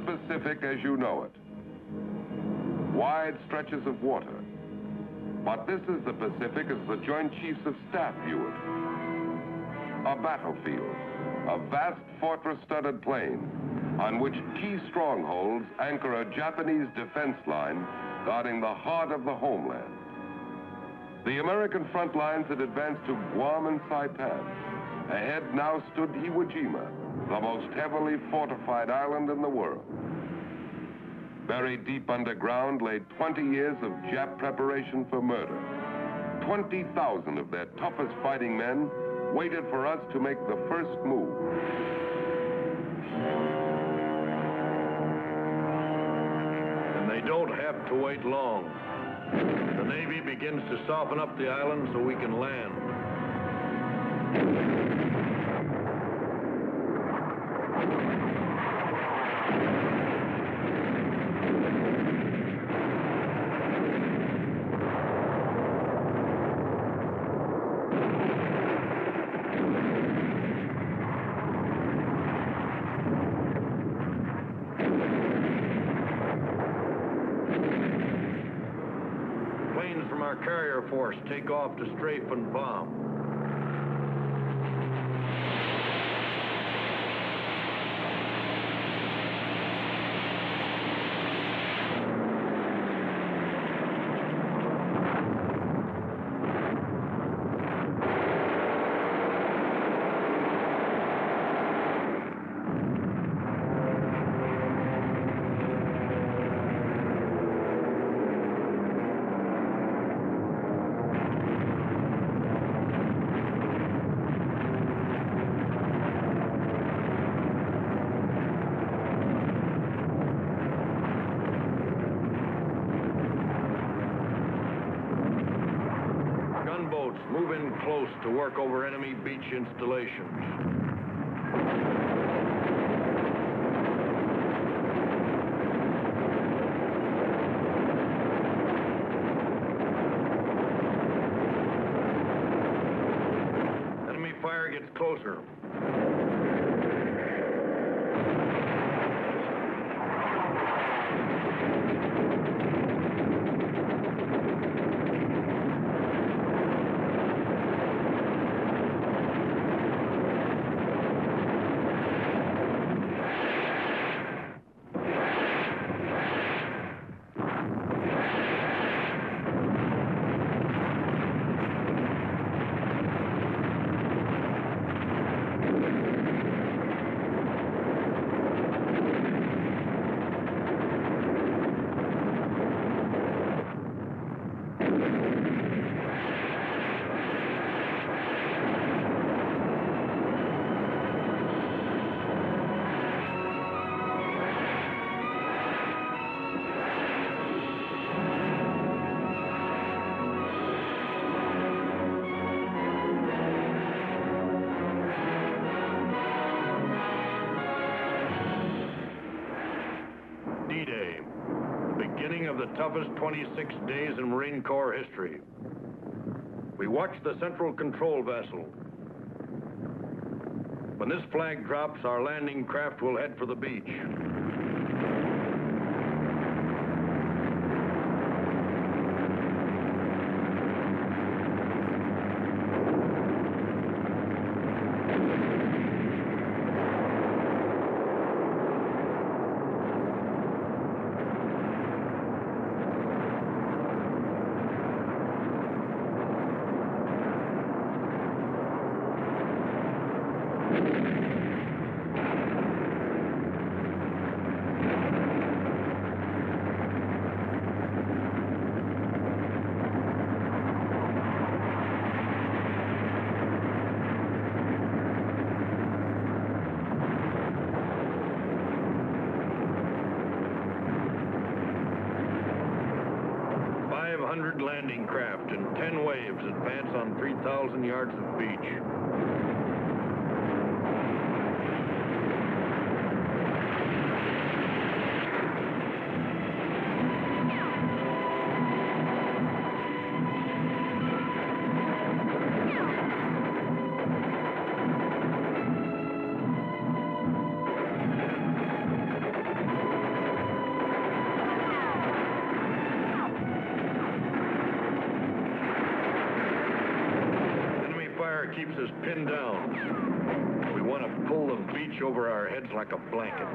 the Pacific as you know it. Wide stretches of water. But this is the Pacific as the Joint Chiefs of Staff view it. A battlefield, a vast fortress-studded plain on which key strongholds anchor a Japanese defense line guarding the heart of the homeland. The American front lines had advanced to Guam and Saipan. Ahead now stood Iwo Jima, the most heavily fortified island in the world. Buried deep underground lay 20 years of Jap preparation for murder. 20,000 of their toughest fighting men waited for us to make the first move. And they don't have to wait long. The Navy begins to soften up the island so we can land. Planes from our carrier force take off to strafe and bomb. Gunboats move in close to work over enemy beach installations. Enemy fire gets closer. D-Day, the beginning of the toughest 26 days in Marine Corps history. We watch the central control vessel. When this flag drops, our landing craft will head for the beach. Landing craft in 10 waves advance on 3,000 yards of beach. waves is pinned down. We want to pull the beach over our heads like a blanket.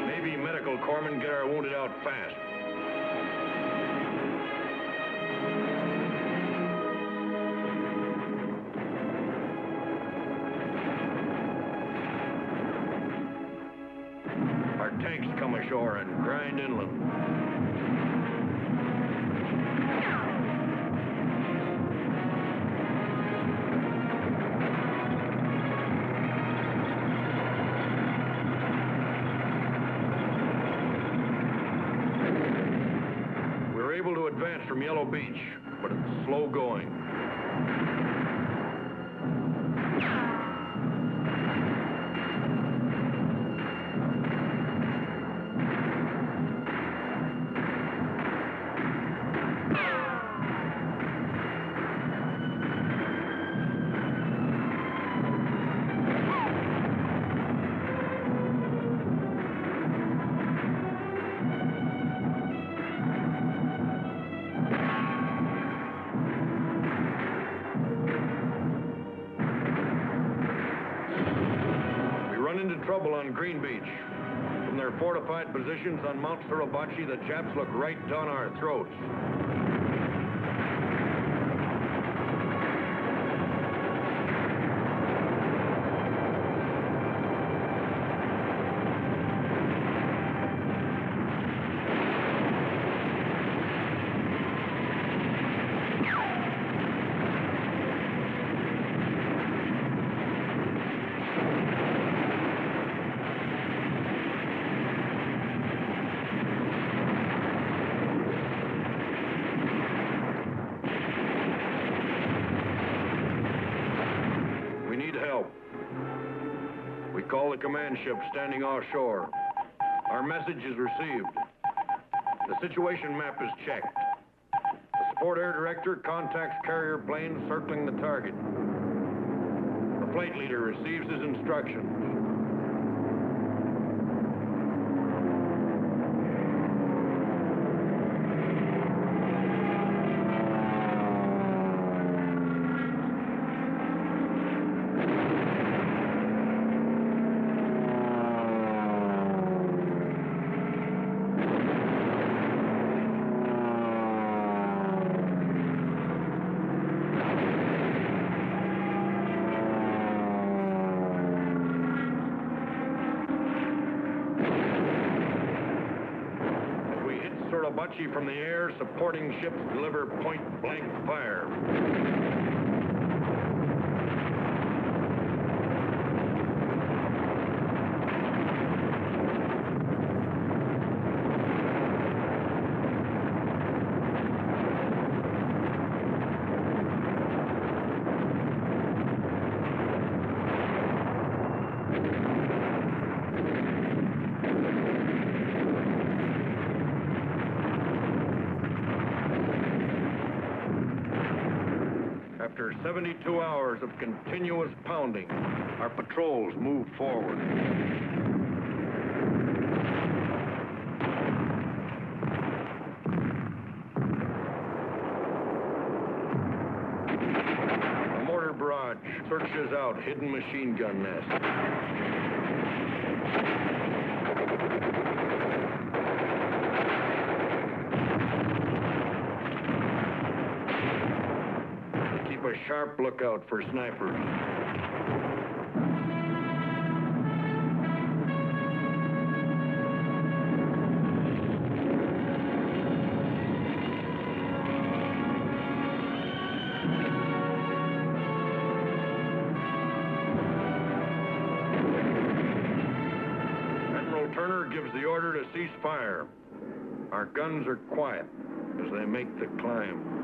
Maybe medical corpsmen get our wounded out fast. Our tanks come ashore and grind inland. We're able to advance from Yellow Beach, but it's slow going. Trouble on Green Beach. From their fortified positions on Mount Suribachi, the Japs look right down our throats. We call the command ship standing offshore. Our message is received. The situation map is checked. The support air director contacts carrier planes circling the target. The flight leader receives his instructions. Suribachi from the air, supporting ships deliver point-blank fire. After 72 hours of continuous pounding, our patrols move forward. A mortar barrage searches out hidden machine gun nests. A sharp lookout for snipers. Admiral Turner gives the order to cease fire. Our guns are quiet as they make the climb.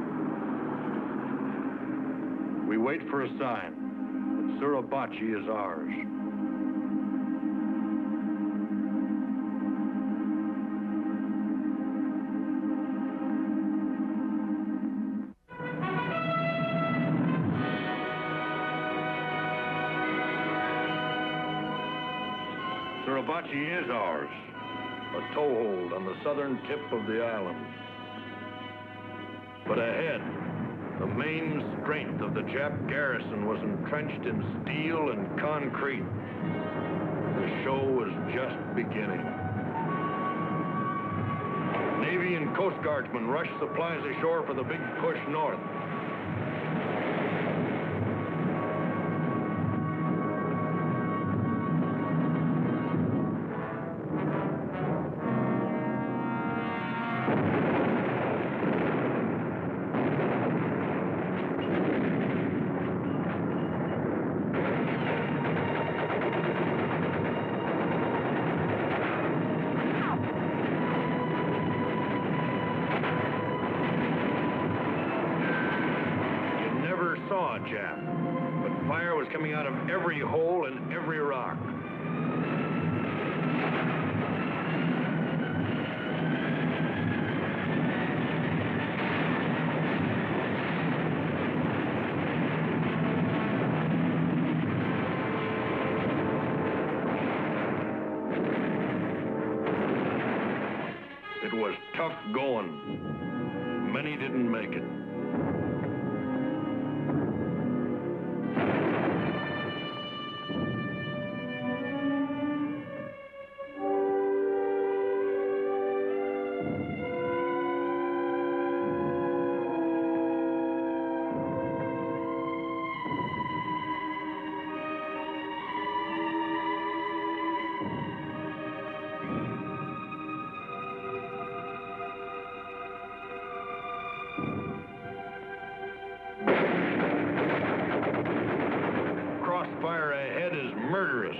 We wait for a sign that Suribachi is ours. Suribachi is ours, a toehold on the southern tip of the island. But ahead, the main strength of the Jap garrison was entrenched in steel and concrete. The show was just beginning. Navy and Coast Guardsmen rushed supplies ashore for the big push north. Saw a Jap, but fire was coming out of every hole and every rock. It was tough going. Many didn't make it. Crossfire ahead is murderous.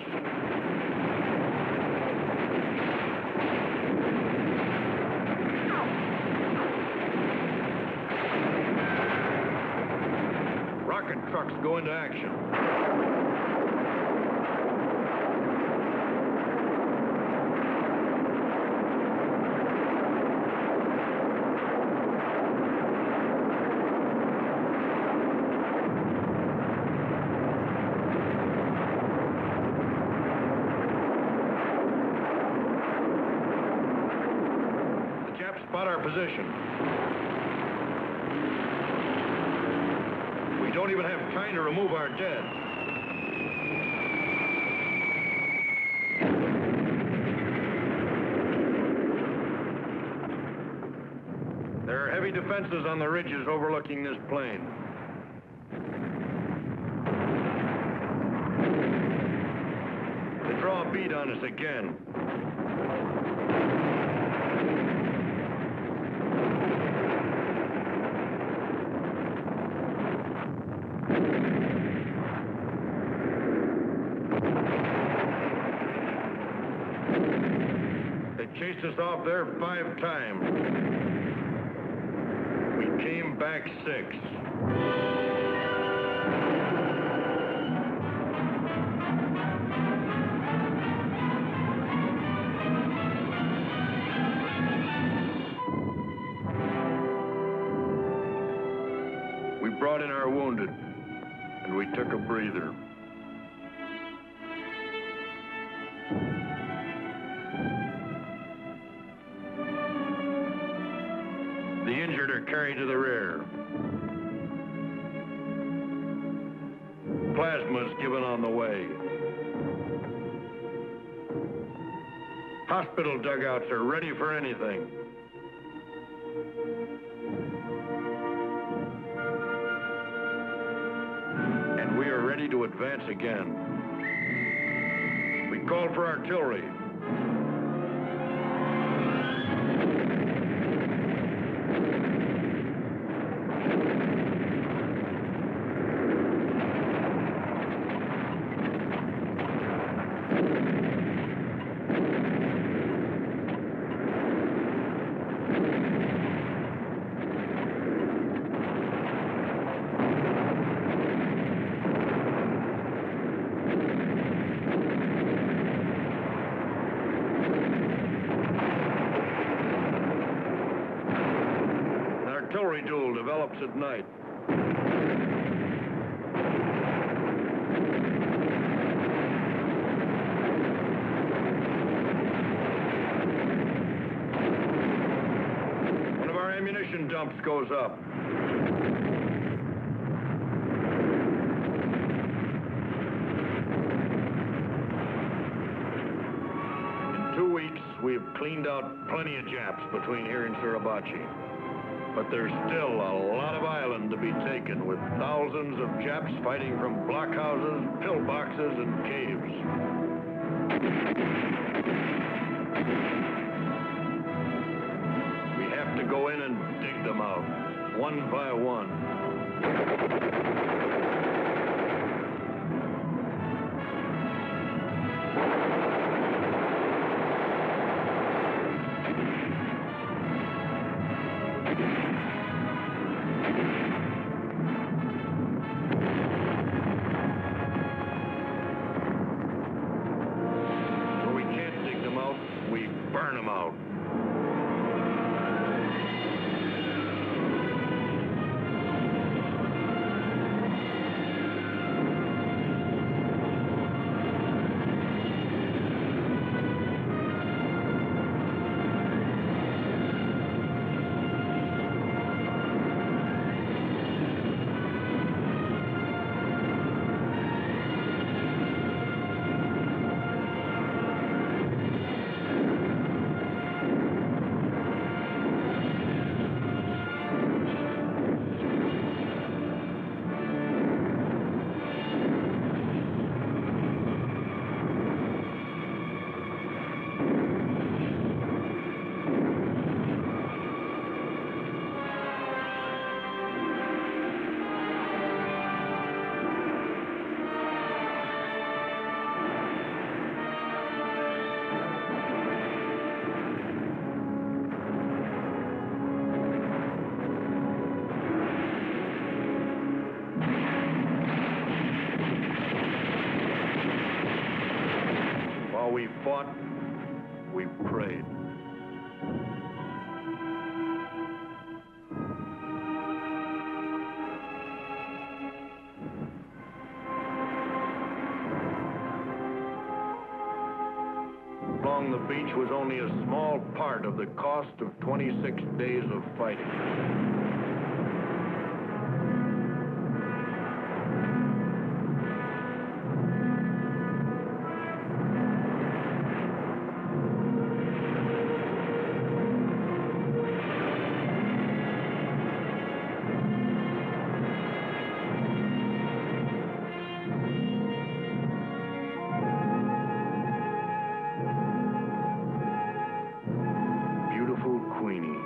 Rocket trucks go into action. Spot our position. We don't even have time to remove our dead. There are heavy defenses on the ridges overlooking this plain. They draw a bead on us again. They chased us off there 5 times. We came back 6. We brought in our wounded, and we took a breather. The injured are carried to the rear. Plasma's given on the way. Hospital dugouts are ready for anything. And we are ready to advance again. We call for artillery. Artillery duel develops at night. mine dumps goes up. In 2 weeks, we've cleaned out plenty of Japs between here and Suribachi. But there's still a lot of island to be taken, with thousands of Japs fighting from blockhouses, pillboxes, and caves. We have to go in and dig them out, one by one. Where we can't dig them out, we burn them out. While we fought, we prayed. Along the beach was only a small part of the cost of 26 days of fighting. Beautiful Queenie.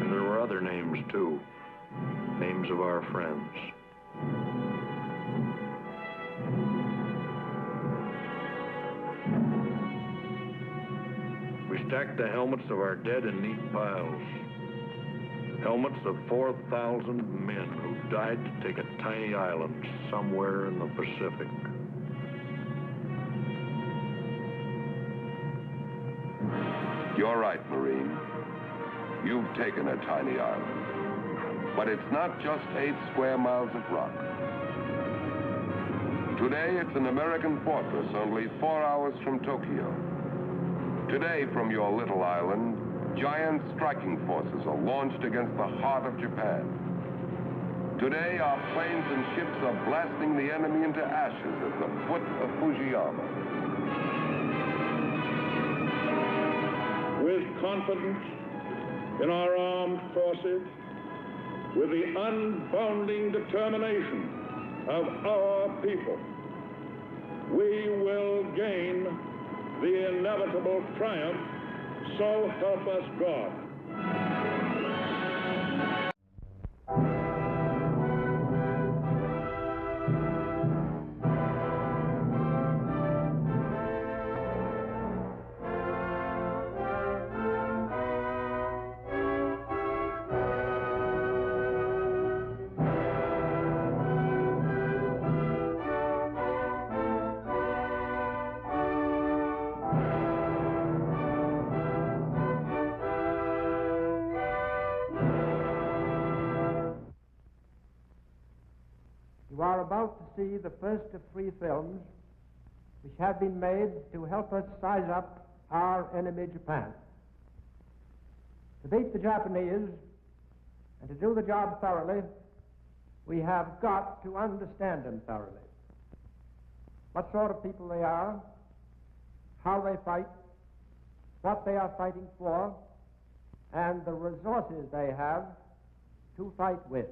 And there were other names, too. Names of our friends. We stacked the helmets of our dead in neat piles. Helmets of 4,000 men who died to take a tiny island somewhere in the Pacific. You're right, Marine. You've taken a tiny island. But it's not just 8 square miles of rock. Today, it's an American fortress only 4 hours from Tokyo. Today, from your little island, giant striking forces are launched against the heart of Japan. Today, our planes and ships are blasting the enemy into ashes at the foot of Fujiyama. With confidence in our armed forces, with the unbounding determination of our people, we will gain the inevitable triumph, so help us God. You are about to see the first of 3 films which have been made to help us size up our enemy Japan. To beat the Japanese and to do the job thoroughly, we have got to understand them thoroughly. What sort of people they are, how they fight, what they are fighting for, and the resources they have to fight with.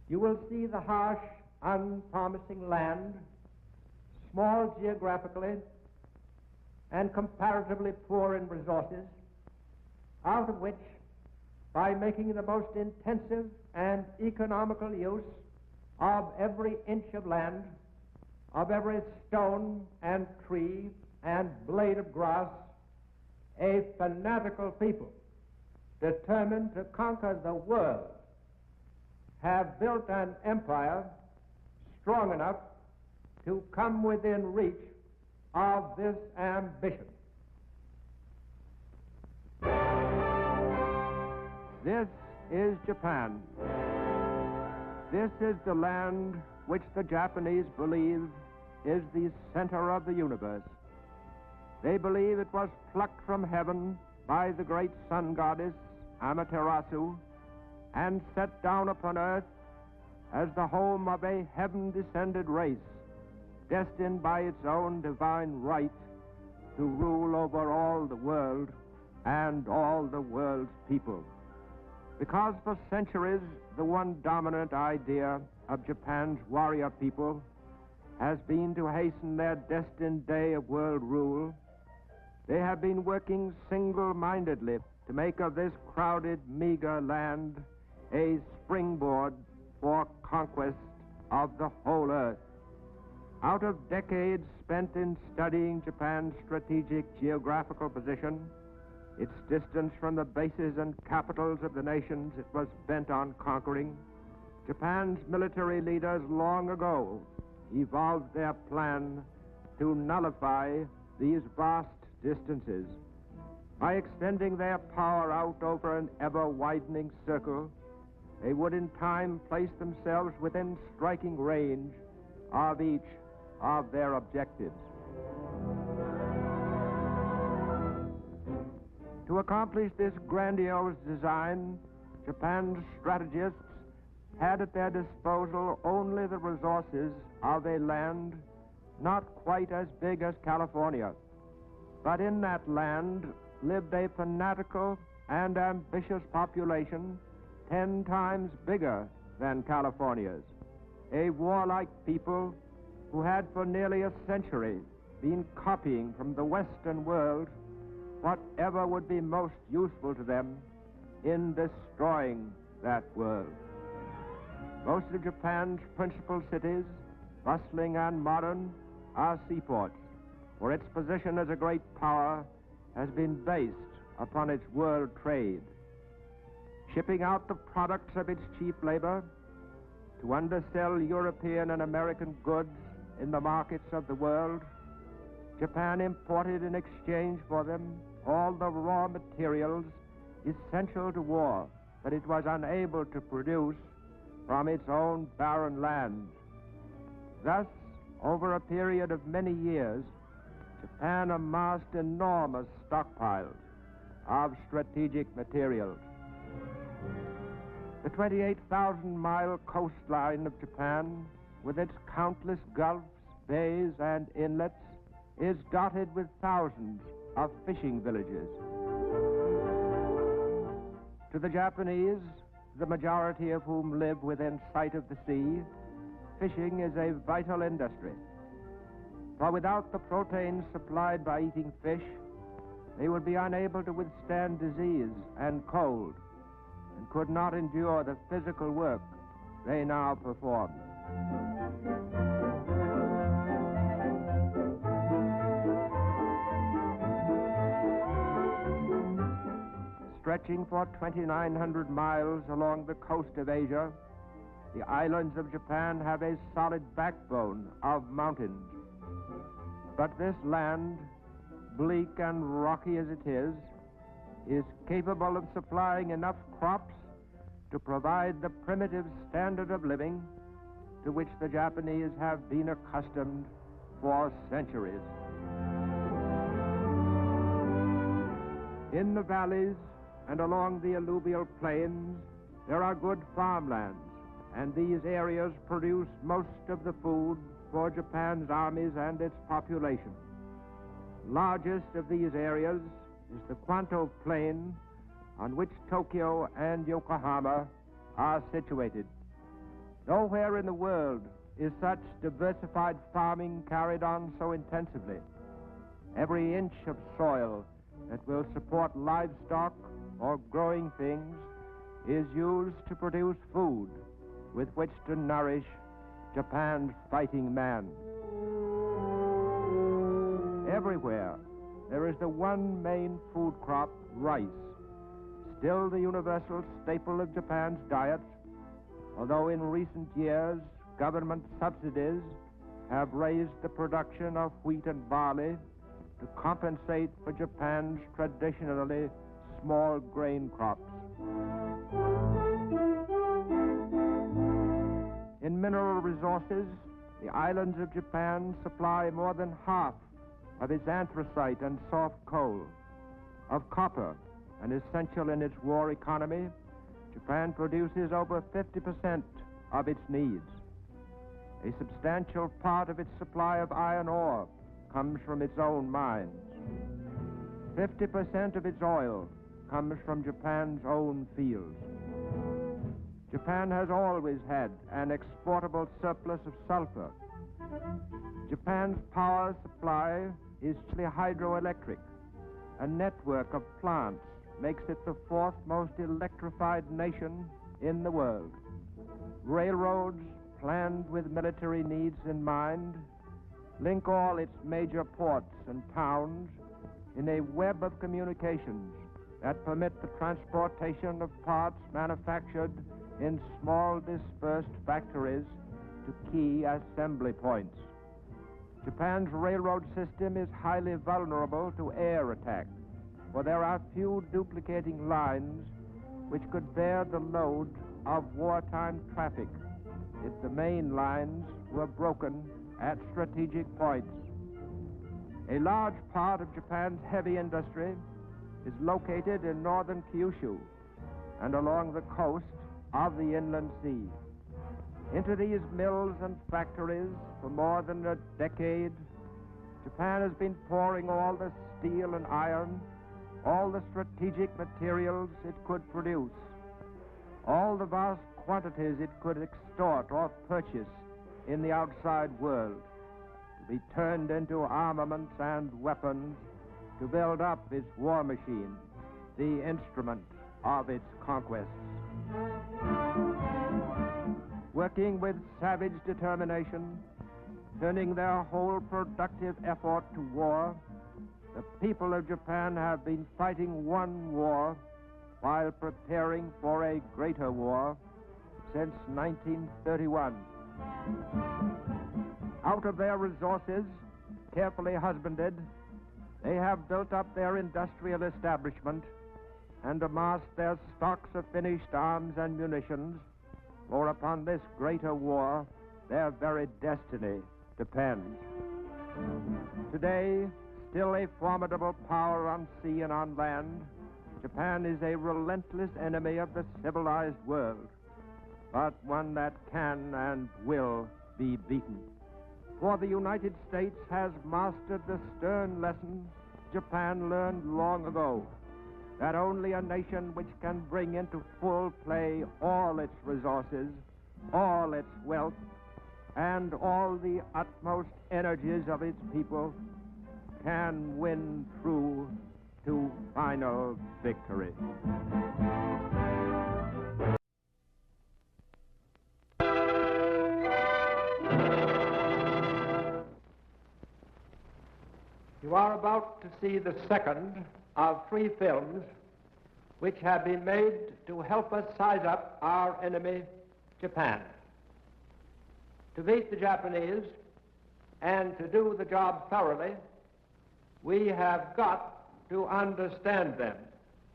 You will see the harsh, unpromising land, small geographically and comparatively poor in resources, out of which, by making the most intensive and economical use of every inch of land, of every stone and tree and blade of grass, a fanatical people determined to conquer the world have built an empire strong enough to come within reach of this ambition. This is Japan. This is the land which the Japanese believe is the center of the universe. They believe it was plucked from heaven by the great sun goddess Amaterasu and set down upon earth as the home of a heaven-descended race, destined by its own divine right to rule over all the world and all the world's people. Because for centuries, the one dominant idea of Japan's warrior people has been to hasten their destined day of world rule, they have been working single-mindedly to make of this crowded, meager land a springboard for conquest of the whole earth. Out of decades spent in studying Japan's strategic geographical position, its distance from the bases and capitals of the nations it was bent on conquering, Japan's military leaders long ago evolved their plan to nullify these vast distances. By extending their power out over an ever-widening circle, they would in time place themselves within striking range of each of their objectives. To accomplish this grandiose design, Japan's strategists had at their disposal only the resources of a land not quite as big as California. But in that land lived a fanatical and ambitious population 10 times bigger than California's, a warlike people who had for nearly a century been copying from the Western world whatever would be most useful to them in destroying that world. Most of Japan's principal cities, bustling and modern, are seaports, where its position as a great power has been based upon its world trade. Shipping out the products of its cheap labor to undersell European and American goods in the markets of the world, Japan imported in exchange for them all the raw materials essential to war that it was unable to produce from its own barren lands. Thus, over a period of many years, Japan amassed enormous stockpiles of strategic materials. The 28,000-mile coastline of Japan, with its countless gulfs, bays, and inlets, is dotted with thousands of fishing villages. To the Japanese, the majority of whom live within sight of the sea, fishing is a vital industry. For without the protein supplied by eating fish, they would be unable to withstand disease and cold, and could not endure the physical work they now perform. Stretching for 2,900 miles along the coast of Asia, the islands of Japan have a solid backbone of mountains. But this land, bleak and rocky as it is capable of supplying enough crops to provide the primitive standard of living to which the Japanese have been accustomed for centuries. In the valleys and along the alluvial plains, there are good farmlands, and these areas produce most of the food for Japan's armies and its population. Largest of these areas is the Kwanto Plain, on which Tokyo and Yokohama are situated. Nowhere in the world is such diversified farming carried on so intensively. Every inch of soil that will support livestock or growing things is used to produce food with which to nourish Japan's fighting man. Everywhere there is the one main food crop, rice, still the universal staple of Japan's diet, although in recent years government subsidies have raised the production of wheat and barley to compensate for Japan's traditionally small grain crops. In mineral resources, the islands of Japan supply more than half of its anthracite and soft coal. Of copper, an essential in its war economy, Japan produces over 50% of its needs. A substantial part of its supply of iron ore comes from its own mines. 50% of its oil comes from Japan's own fields. Japan has always had an exportable surplus of sulfur. Japan's power supply is chiefly hydroelectric. A network of plants makes it the fourth most electrified nation in the world. Railroads, planned with military needs in mind, link all its major ports and towns in a web of communications that permit the transportation of parts manufactured in small dispersed factories to key assembly points. Japan's railroad system is highly vulnerable to air attack, for there are few duplicating lines which could bear the load of wartime traffic if the main lines were broken at strategic points. A large part of Japan's heavy industry is located in northern Kyushu and along the coast of the inland sea. Into these mills and factories for more than a decade, Japan has been pouring all the steel and iron, all the strategic materials it could produce, all the vast quantities it could extort or purchase in the outside world, to be turned into armaments and weapons to build up its war machine, the instrument of its conquests. Working with savage determination, turning their whole productive effort to war, the people of Japan have been fighting one war while preparing for a greater war since 1931. Out of their resources, carefully husbanded, they have built up their industrial establishment and amassed their stocks of finished arms and munitions, for upon this greater war their very destiny depends. Today, still a formidable power on sea and on land, Japan is a relentless enemy of the civilized world, but one that can and will be beaten. For the United States has mastered the stern lesson Japan learned long ago, that only a nation which can bring into full play all its resources, all its wealth, and all the utmost energies of its people can win through to final victory. You are about to see the second of 3 films which have been made to help us size up our enemy, Japan. To beat the Japanese and to do the job thoroughly, we have got to understand them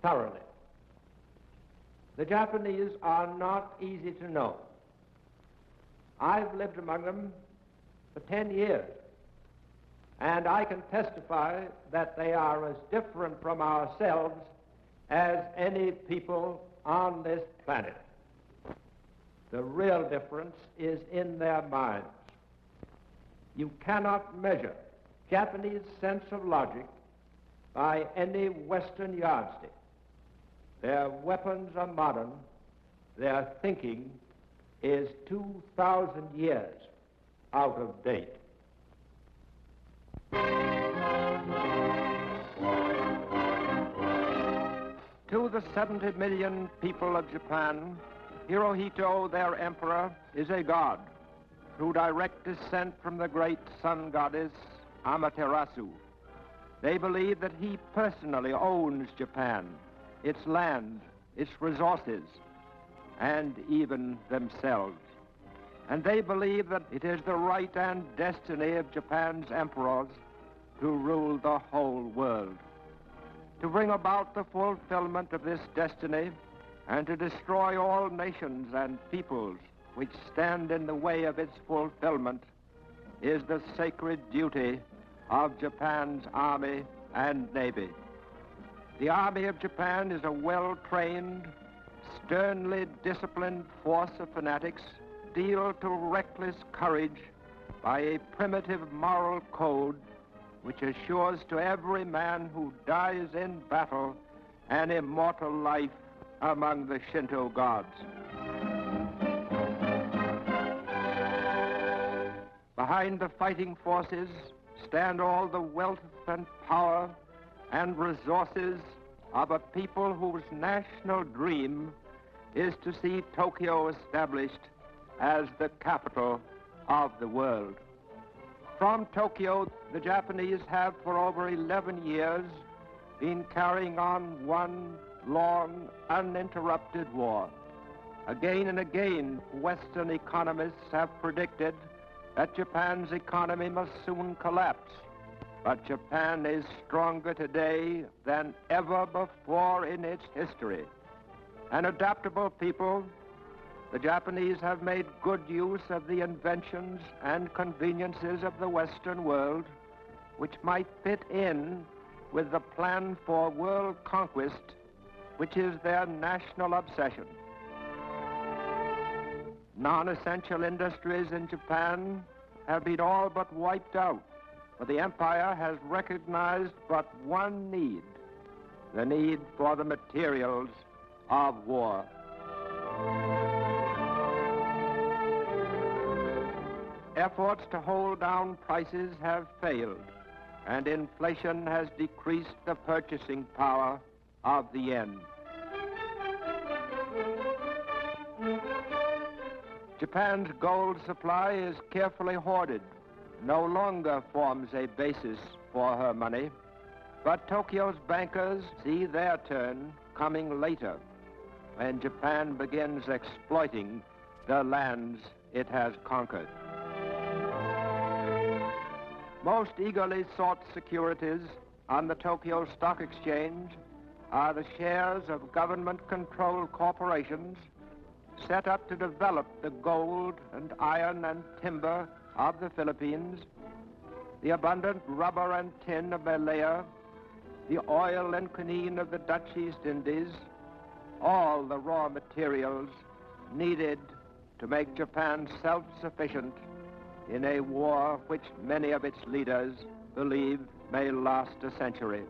thoroughly. The Japanese are not easy to know. I've lived among them for 10 years, And I can testify that they are as different from ourselves as any people on this planet. The real difference is in their minds. You cannot measure Japanese sense of logic by any Western yardstick. Their weapons are modern. Their thinking is 2,000 years out of date. To the 70 million people of Japan, Hirohito, their emperor, is a god through direct descent from the great sun goddess Amaterasu. They believe that he personally owns Japan, its land, its resources, and even themselves. And they believe that it is the right and destiny of Japan's emperors to rule the whole world. To bring about the fulfillment of this destiny and to destroy all nations and peoples which stand in the way of its fulfillment is the sacred duty of Japan's Army and Navy. The Army of Japan is a well-trained, sternly disciplined force of fanatics steeled to reckless courage by a primitive moral code which assures to every man who dies in battle an immortal life among the Shinto gods. Behind the fighting forces stand all the wealth and power and resources of a people whose national dream is to see Tokyo established as the capital of the world. From Tokyo, the Japanese have for over 11 years been carrying on one long, uninterrupted war. Again and again, Western economists have predicted that Japan's economy must soon collapse. But Japan is stronger today than ever before in its history. An adaptable people, the Japanese have made good use of the inventions and conveniences of the Western world, which might fit in with the plan for world conquest, which is their national obsession. Non-essential industries in Japan have been all but wiped out, for the empire has recognized but one need, the need for the materials of war. Efforts to hold down prices have failed, and inflation has decreased the purchasing power of the yen. Japan's gold supply is carefully hoarded, no longer forms a basis for her money, but Tokyo's bankers see their turn coming later, when Japan begins exploiting the lands it has conquered. Most eagerly sought securities on the Tokyo Stock Exchange are the shares of government-controlled corporations set up to develop the gold and iron and timber of the Philippines, the abundant rubber and tin of Malaya, the oil and quinine of the Dutch East Indies, all the raw materials needed to make Japan self-sufficient in a war which many of its leaders believe may last a century.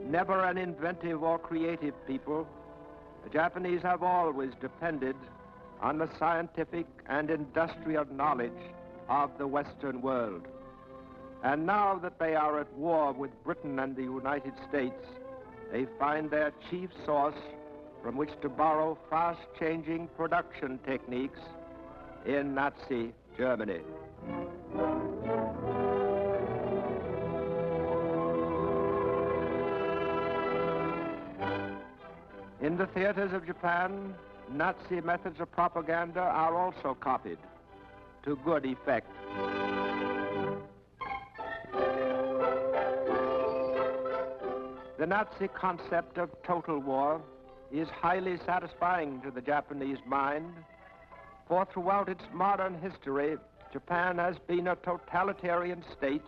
Never an inventive or creative people, the Japanese have always depended on the scientific and industrial knowledge of the Western world. And now that they are at war with Britain and the United States, they find their chief source from which to borrow fast-changing production techniques in Nazi Germany. In the theaters of Japan, Nazi methods of propaganda are also copied to good effect. The Nazi concept of total war is highly satisfying to the Japanese mind, for throughout its modern history, Japan has been a totalitarian state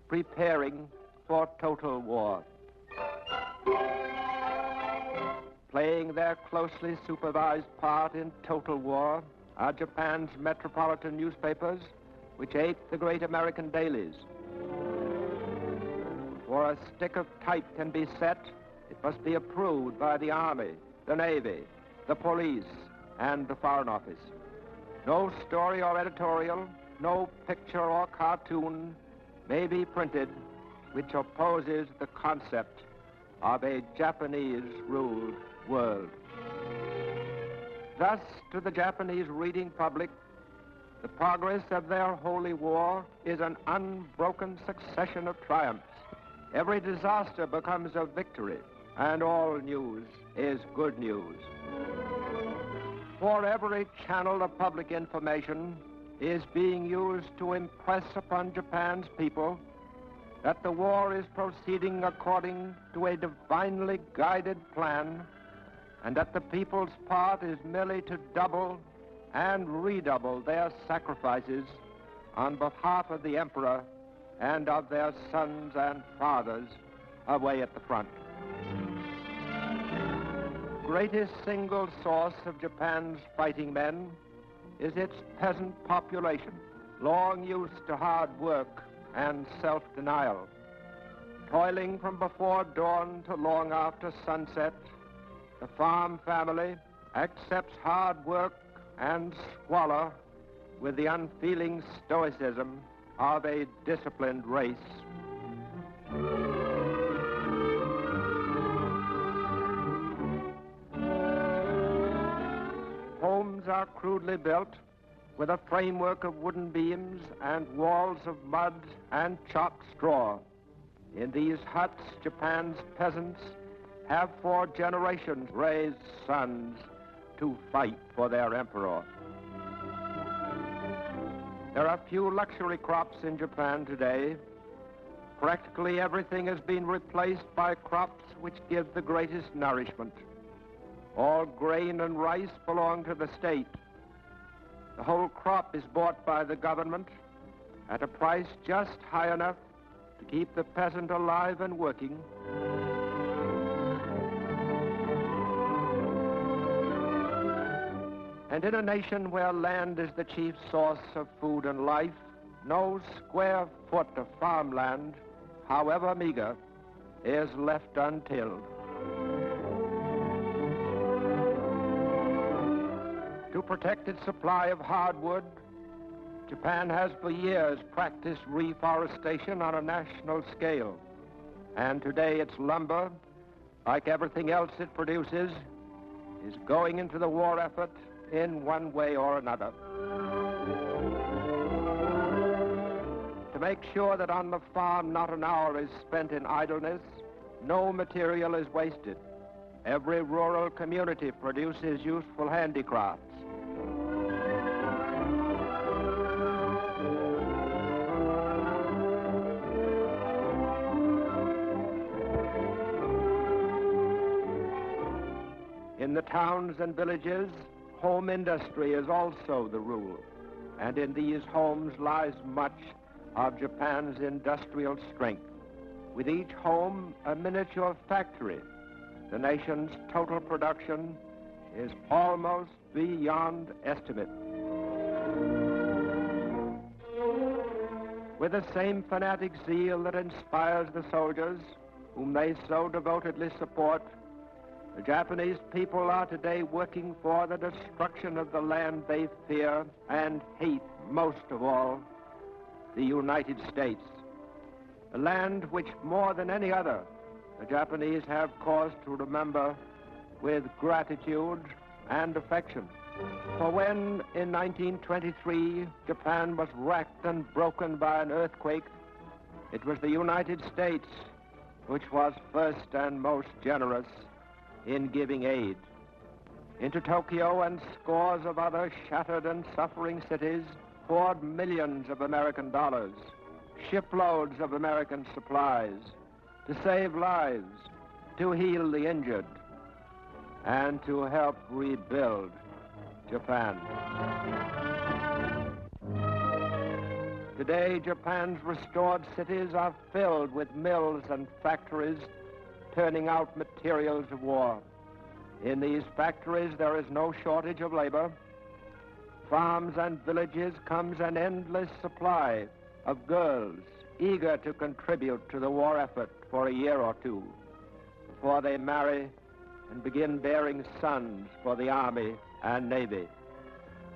preparing for total war. Playing their closely supervised part in total war are Japan's metropolitan newspapers, which ape the great American dailies. Before a stick of type can be set, it must be approved by the Army, the Navy, the police, and the Foreign Office. No story or editorial, no picture or cartoon may be printed which opposes the concept of a Japanese-ruled world. Thus, to the Japanese reading public, the progress of their holy war is an unbroken succession of triumphs. Every disaster becomes a victory, and all news is good news. For every channel of public information is being used to impress upon Japan's people that the war is proceeding according to a divinely guided plan, and that the people's part is merely to double and redouble their sacrifices on behalf of the emperor and of their sons and fathers away at the front. Greatest single source of Japan's fighting men is its peasant population, long used to hard work and self-denial. Toiling from before dawn to long after sunset, the farm family accepts hard work and squalor with the unfeeling stoicism of a disciplined race. Homes are crudely built with a framework of wooden beams and walls of mud and chopped straw. In these huts, Japan's peasants have for generations raised sons to fight for their emperor. There are few luxury crops in Japan today. Practically everything has been replaced by crops which give the greatest nourishment. All grain and rice belong to the state. The whole crop is bought by the government at a price just high enough to keep the peasant alive and working. And in a nation where land is the chief source of food and life, no square foot of farmland, however meager, is left untilled. To protect its supply of hardwood, Japan has for years practiced reforestation on a national scale. And today its lumber, like everything else it produces, is going into the war effort in one way or another. To make sure that on the farm not an hour is spent in idleness, no material is wasted. Every rural community produces useful handicrafts. In the towns and villages, home industry is also the rule, and in these homes lies much of Japan's industrial strength. With each home a miniature factory, the nation's total production is almost beyond estimate. With the same fanatic zeal that inspires the soldiers, whom they so devotedly support, the Japanese people are today working for the destruction of the land they fear and hate most of all, the United States. A land which, more than any other, the Japanese have cause to remember with gratitude and affection. For when, in 1923, Japan was racked and broken by an earthquake, it was the United States which was first and most generous in giving aid. Into Tokyo and scores of other shattered and suffering cities poured millions of American dollars, shiploads of American supplies, to save lives, to heal the injured, and to help rebuild Japan. Today, Japan's restored cities are filled with mills and factories turning out materials of war. In these factories, there is no shortage of labor. Farms and villages comes an endless supply of girls eager to contribute to the war effort for a year or two before they marry and begin bearing sons for the Army and Navy.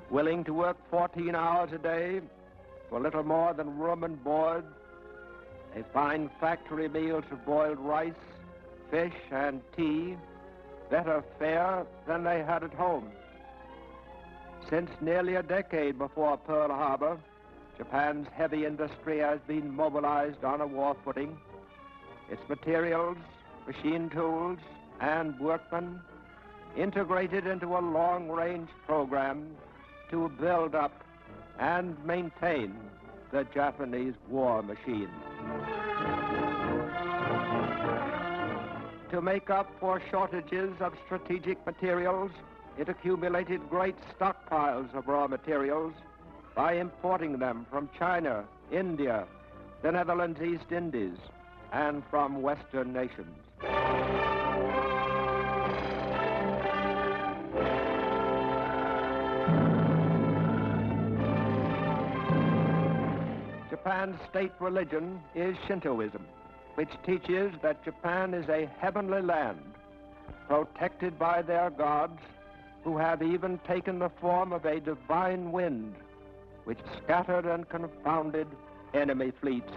Willing to work 14 hours a day for little more than room and board, they find factory meals of boiled rice, fish, and tea better fare than they had at home. Since nearly a decade before Pearl Harbor, Japan's heavy industry has been mobilized on a war footing. Its materials, machine tools, and workmen integrated into a long-range program to build up and maintain the Japanese war machine. To make up for shortages of strategic materials, it accumulated great stockpiles of raw materials by importing them from China, India, the Netherlands East Indies, and from Western nations. Japan's state religion is Shintoism, which teaches that Japan is a heavenly land, protected by their gods, who have even taken the form of a divine wind, which scattered and confounded enemy fleets.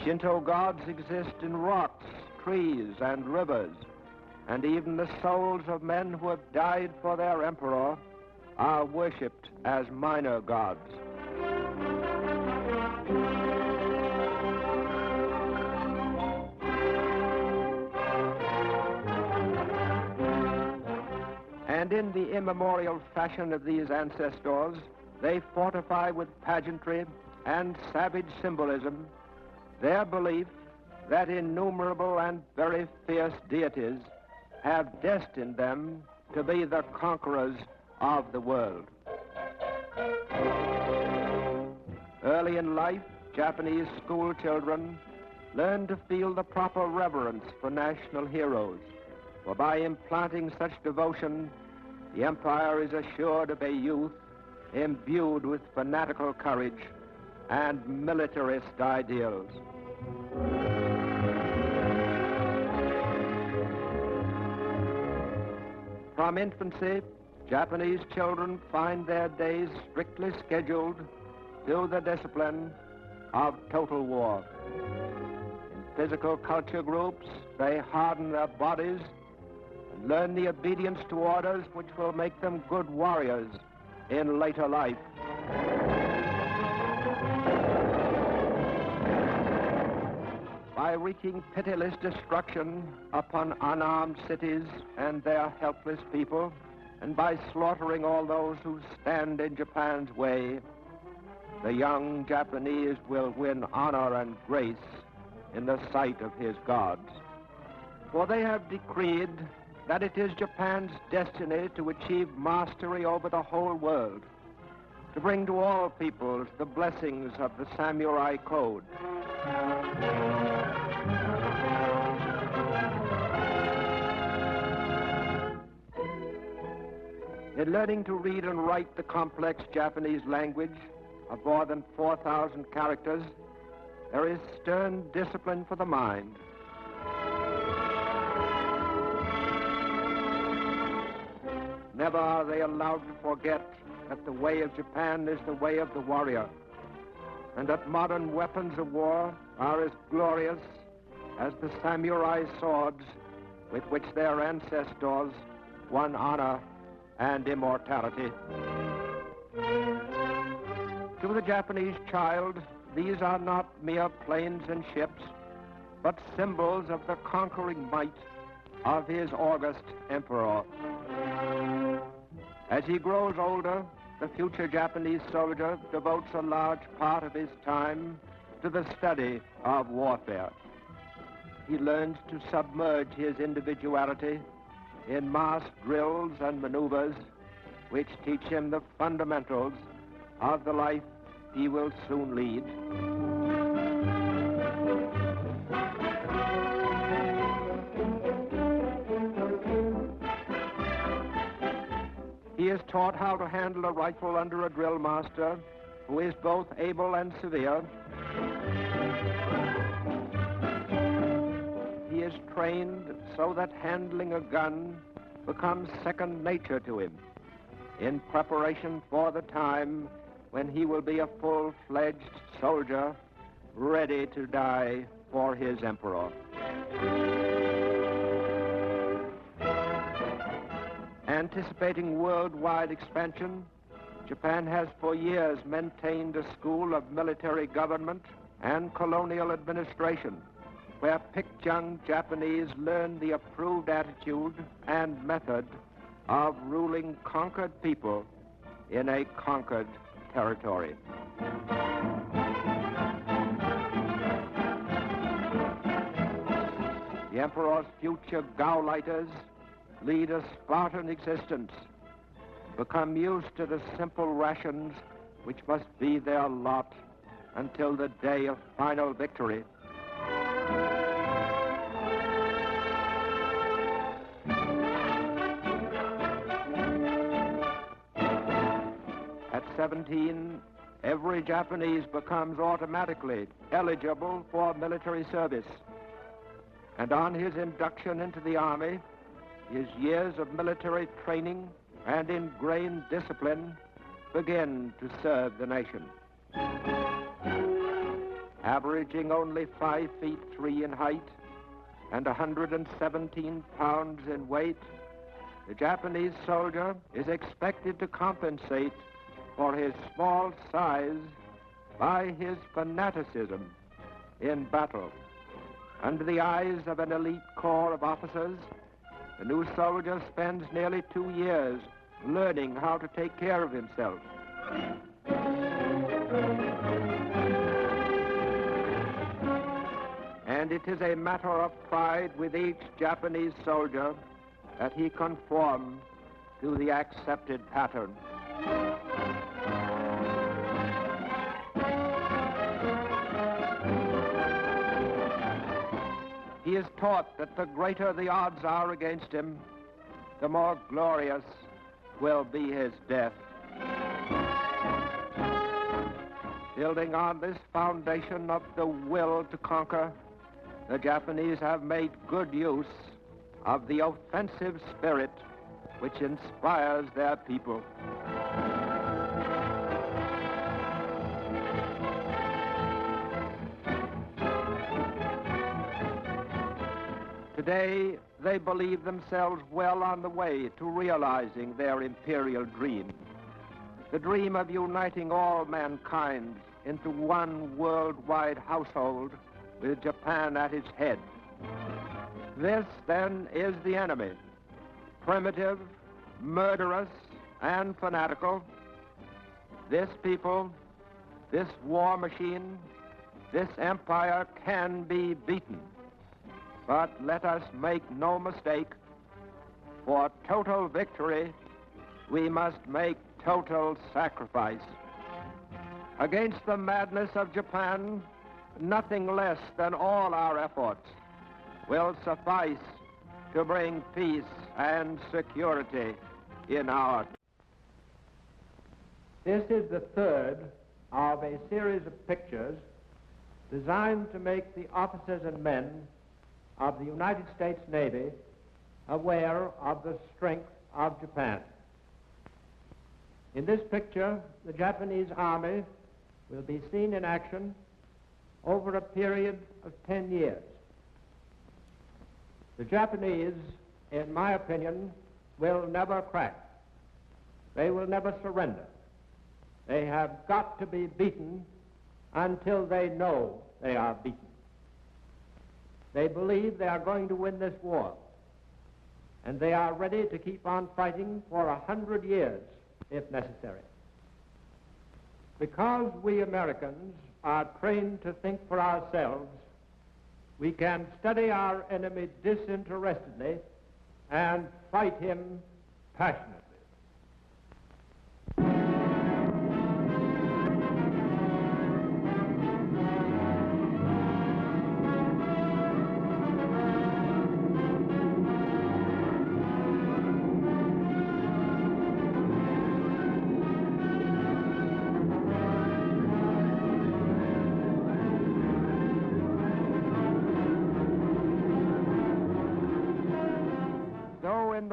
Shinto gods exist in rocks, trees, and rivers, and even the souls of men who have died for their emperor are worshipped as minor gods. And in the immemorial fashion of these ancestors, they fortify with pageantry and savage symbolism their belief that innumerable and very fierce deities have destined them to be the conquerors of the world. Early in life, Japanese school children learn to feel the proper reverence for national heroes, for by implanting such devotion, the empire is assured of a youth imbued with fanatical courage and militarist ideals. From infancy, Japanese children find their days strictly scheduled to the discipline of total war. In physical culture groups, they harden their bodies and learn the obedience to orders which will make them good warriors in later life. By wreaking pitiless destruction upon unarmed cities and their helpless people, and by slaughtering all those who stand in Japan's way, the young Japanese will win honor and grace in the sight of his gods. For they have decreed that it is Japan's destiny to achieve mastery over the whole world, to bring to all peoples the blessings of the samurai code. In learning to read and write the complex Japanese language of more than 4,000 characters, there is stern discipline for the mind. Never are they allowed to forget that the way of Japan is the way of the warrior, and that modern weapons of war are as glorious as the samurai swords with which their ancestors won honor and immortality. To the Japanese child, these are not mere planes and ships, but symbols of the conquering might of his august emperor. As he grows older, the future Japanese soldier devotes a large part of his time to the study of warfare. He learns to submerge his individuality in mass drills and maneuvers which teach him the fundamentals of the life he will soon lead. He is taught how to handle a rifle under a drill master who is both able and severe. He is trained so that handling a gun becomes second nature to him in preparation for the time when he will be a full-fledged soldier ready to die for his emperor. Anticipating worldwide expansion, Japan has for years maintained a school of military government and colonial administration, where picked young Japanese learn the approved attitude and method of ruling conquered people in a conquered territory. The Emperor's future Gauleiters lead a Spartan existence, become used to the simple rations which must be their lot until the day of final victory. At 17, every Japanese becomes automatically eligible for military service. And on his induction into the army, his years of military training and ingrained discipline begin to serve the nation. Averaging only 5 feet 3 in height and 117 pounds in weight, the Japanese soldier is expected to compensate for his small size by his fanaticism in battle. Under the eyes of an elite corps of officers, the new soldier spends nearly 2 years learning how to take care of himself. And it is a matter of pride with each Japanese soldier that he conform to the accepted pattern. He is taught that the greater the odds are against him, the more glorious will be his death. Building on this foundation of the will to conquer, the Japanese have made good use of the offensive spirit which inspires their people. Today, they believe themselves well on the way to realizing their imperial dream, the dream of uniting all mankind into one worldwide household with Japan at its head. This, then, is the enemy, primitive, murderous, and fanatical. This people, this war machine, this empire can be beaten. But let us make no mistake, for total victory, we must make total sacrifice. Against the madness of Japan, nothing less than all our efforts will suffice to bring peace and security in our... This is the third of a series of pictures designed to make the officers and men of the United States Navy aware of the strength of Japan. In this picture, the Japanese Army will be seen in action over a period of 10 years. The Japanese, in my opinion, will never crack. They will never surrender. They have got to be beaten until they know they are beaten. They believe they are going to win this war, and they are ready to keep on fighting for 100 years, if necessary. Because we Americans are trained to think for ourselves, we can study our enemy disinterestedly and fight him passionately.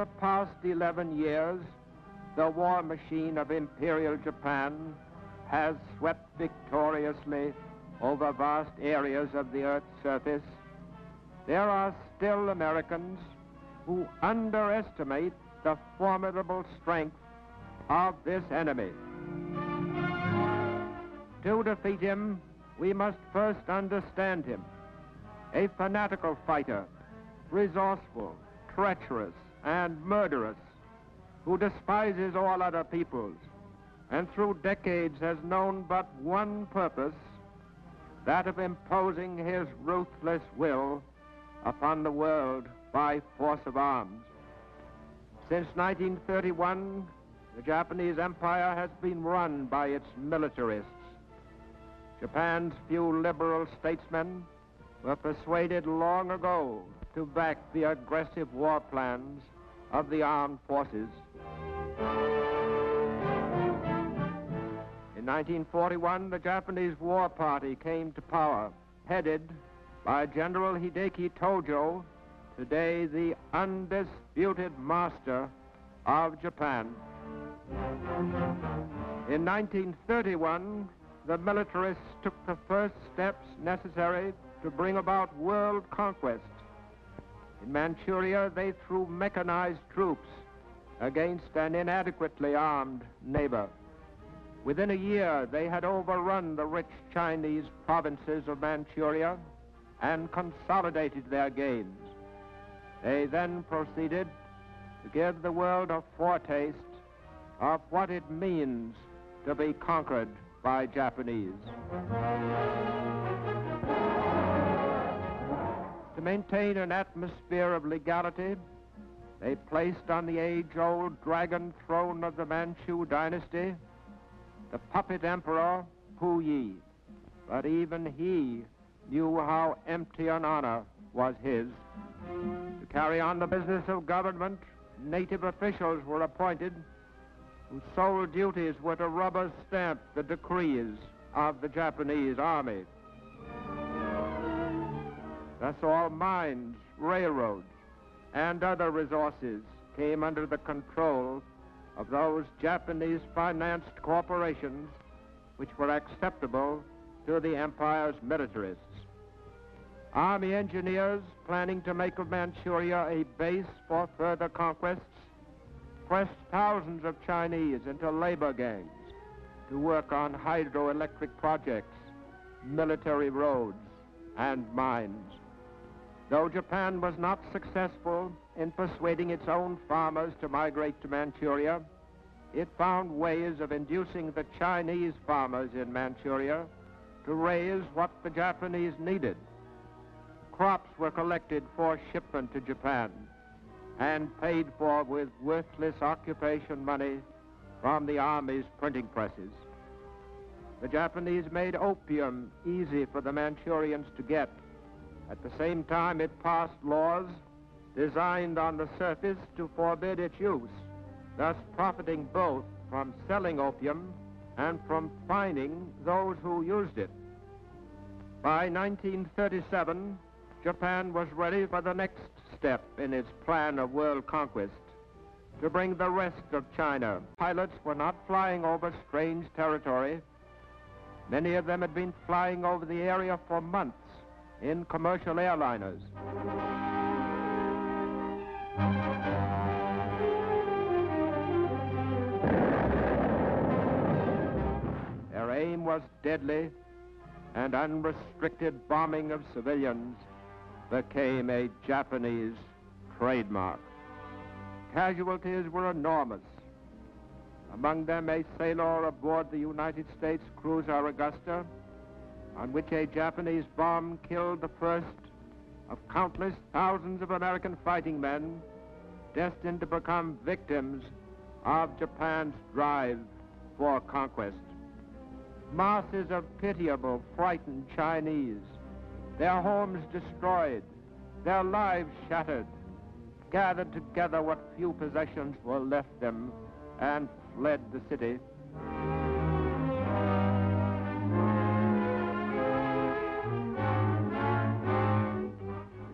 the past 11 years, the war machine of Imperial Japan has swept victoriously over vast areas of the Earth's surface, there are still Americans who underestimate the formidable strength of this enemy. To defeat him, we must first understand him. A fanatical fighter, resourceful, treacherous, and murderous, who despises all other peoples, and through decades has known but one purpose, that of imposing his ruthless will upon the world by force of arms. Since 1931, the Japanese Empire has been run by its militarists. Japan's few liberal statesmen were persuaded long ago to back the aggressive war plans of the armed forces. In 1941, the Japanese War Party came to power, headed by General Hideki Tojo, today the undisputed master of Japan. In 1931, the militarists took the first steps necessary to bring about world conquest. In Manchuria, they threw mechanized troops against an inadequately armed neighbor. Within a year, they had overrun the rich Chinese provinces of Manchuria and consolidated their gains. They then proceeded to give the world a foretaste of what it means to be conquered by Japanese. To maintain an atmosphere of legality, they placed on the age-old dragon throne of the Manchu dynasty the puppet emperor Puyi. But even he knew how empty an honor was his. To carry on the business of government, native officials were appointed whose sole duties were to rubber stamp the decrees of the Japanese army. Thus all mines, railroads, and other resources came under the control of those Japanese-financed corporations which were acceptable to the empire's militarists. Army engineers planning to make of Manchuria a base for further conquests pressed thousands of Chinese into labor gangs to work on hydroelectric projects, military roads, and mines. Though Japan was not successful in persuading its own farmers to migrate to Manchuria, it found ways of inducing the Chinese farmers in Manchuria to raise what the Japanese needed. Crops were collected for shipment to Japan and paid for with worthless occupation money from the army's printing presses. The Japanese made opium easy for the Manchurians to get. At the same time, it passed laws designed on the surface to forbid its use, thus profiting both from selling opium and from fining those who used it. By 1937, Japan was ready for the next step in its plan of world conquest, to bring the rest of China. Pilots were not flying over strange territory. Many of them had been flying over the area for months in commercial airliners. Their aim was deadly, and unrestricted bombing of civilians became a Japanese trademark. Casualties were enormous. Among them, a sailor aboard the United States cruiser Augusta, on which a Japanese bomb killed the first of countless thousands of American fighting men destined to become victims of Japan's drive for conquest. Masses of pitiable, frightened Chinese, their homes destroyed, their lives shattered, gathered together what few possessions were left them and fled the city.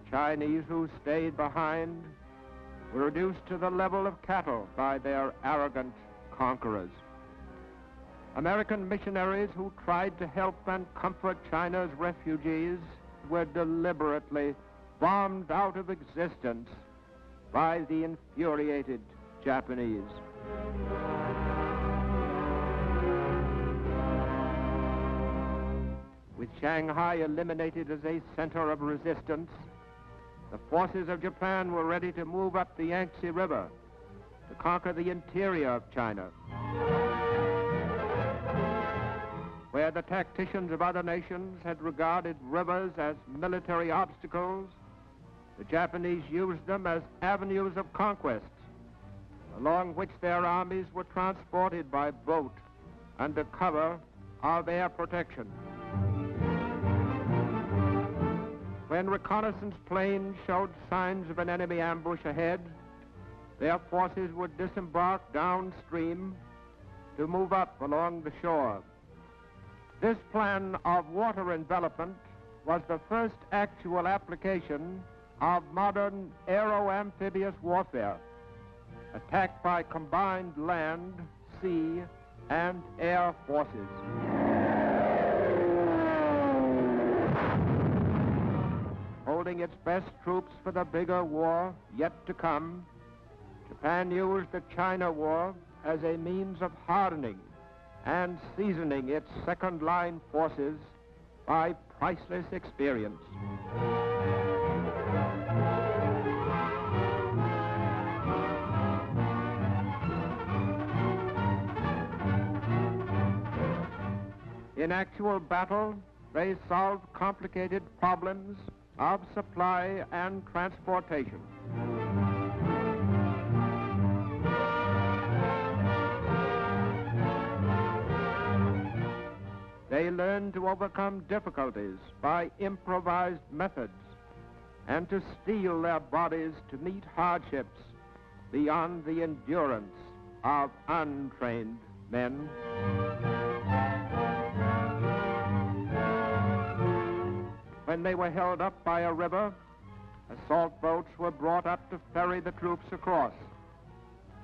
The Chinese who stayed behind were reduced to the level of cattle by their arrogant conquerors. American missionaries who tried to help and comfort China's refugees were deliberately bombed out of existence by the infuriated Japanese. With Shanghai eliminated as a center of resistance, the forces of Japan were ready to move up the Yangtze River to conquer the interior of China, where the tacticians of other nations had regarded rivers as military obstacles. The Japanese used them as avenues of conquest, along which their armies were transported by boat under cover of air protection. When reconnaissance planes showed signs of an enemy ambush ahead, their forces would disembark downstream to move up along the shore. This plan of water envelopment was the first actual application of modern aero-amphibious warfare, attack by combined land, sea, and air forces. Holding its best troops for the bigger war yet to come, Japan used the China War as a means of hardening and seasoning its second-line forces by priceless experience. In actual battle, they solved complicated problems of supply and transportation. They learned to overcome difficulties by improvised methods and to steel their bodies to meet hardships beyond the endurance of untrained men. When they were held up by a river, assault boats were brought up to ferry the troops across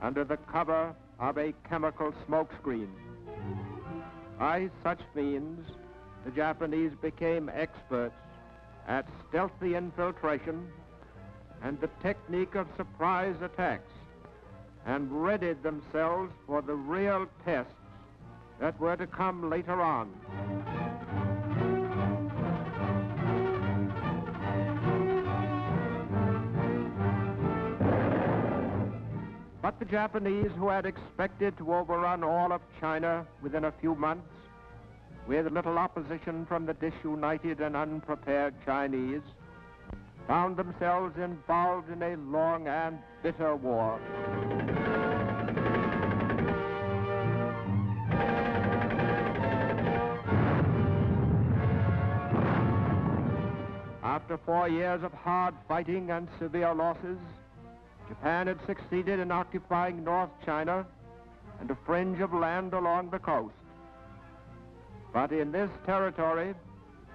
under the cover of a chemical smokescreen. By such means, the Japanese became experts at stealthy infiltration and the technique of surprise attacks, and readied themselves for the real tests that were to come later on. But the Japanese, who had expected to overrun all of China within a few months, with little opposition from the disunited and unprepared Chinese, found themselves involved in a long and bitter war. After 4 years of hard fighting and severe losses, Japan had succeeded in occupying North China and a fringe of land along the coast. But in this territory,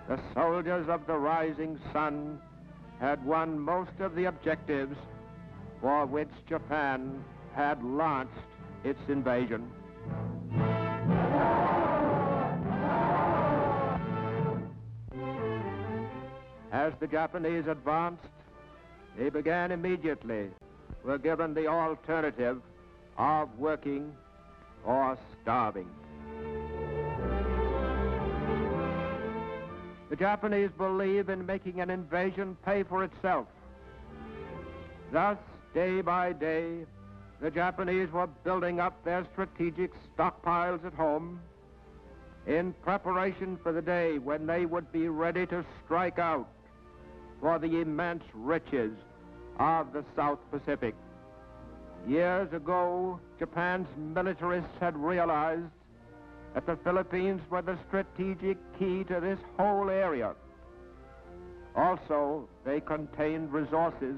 the soldiers of the rising sun had won most of the objectives for which Japan had launched its invasion. As the Japanese advanced, they began immediately, were given the alternative of working or starving. The Japanese believe in making an invasion pay for itself. Thus, day by day, the Japanese were building up their strategic stockpiles at home in preparation for the day when they would be ready to strike out for the immense riches of the South Pacific. Years ago, Japan's militarists had realized that the Philippines were the strategic key to this whole area. Also, they contained resources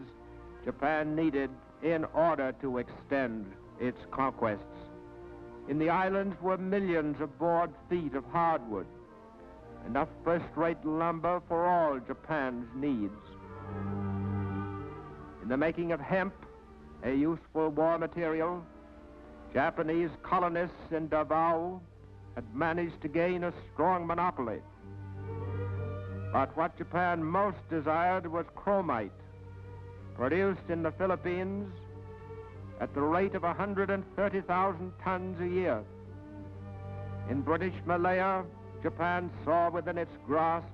Japan needed in order to extend its conquests. In the islands were millions of board feet of hardwood, enough first-rate lumber for all Japan's needs. In the making of hemp, a useful war material, Japanese colonists in Davao had managed to gain a strong monopoly. But what Japan most desired was chromite, produced in the Philippines at the rate of 130,000 tons a year. In British Malaya, Japan saw within its grasp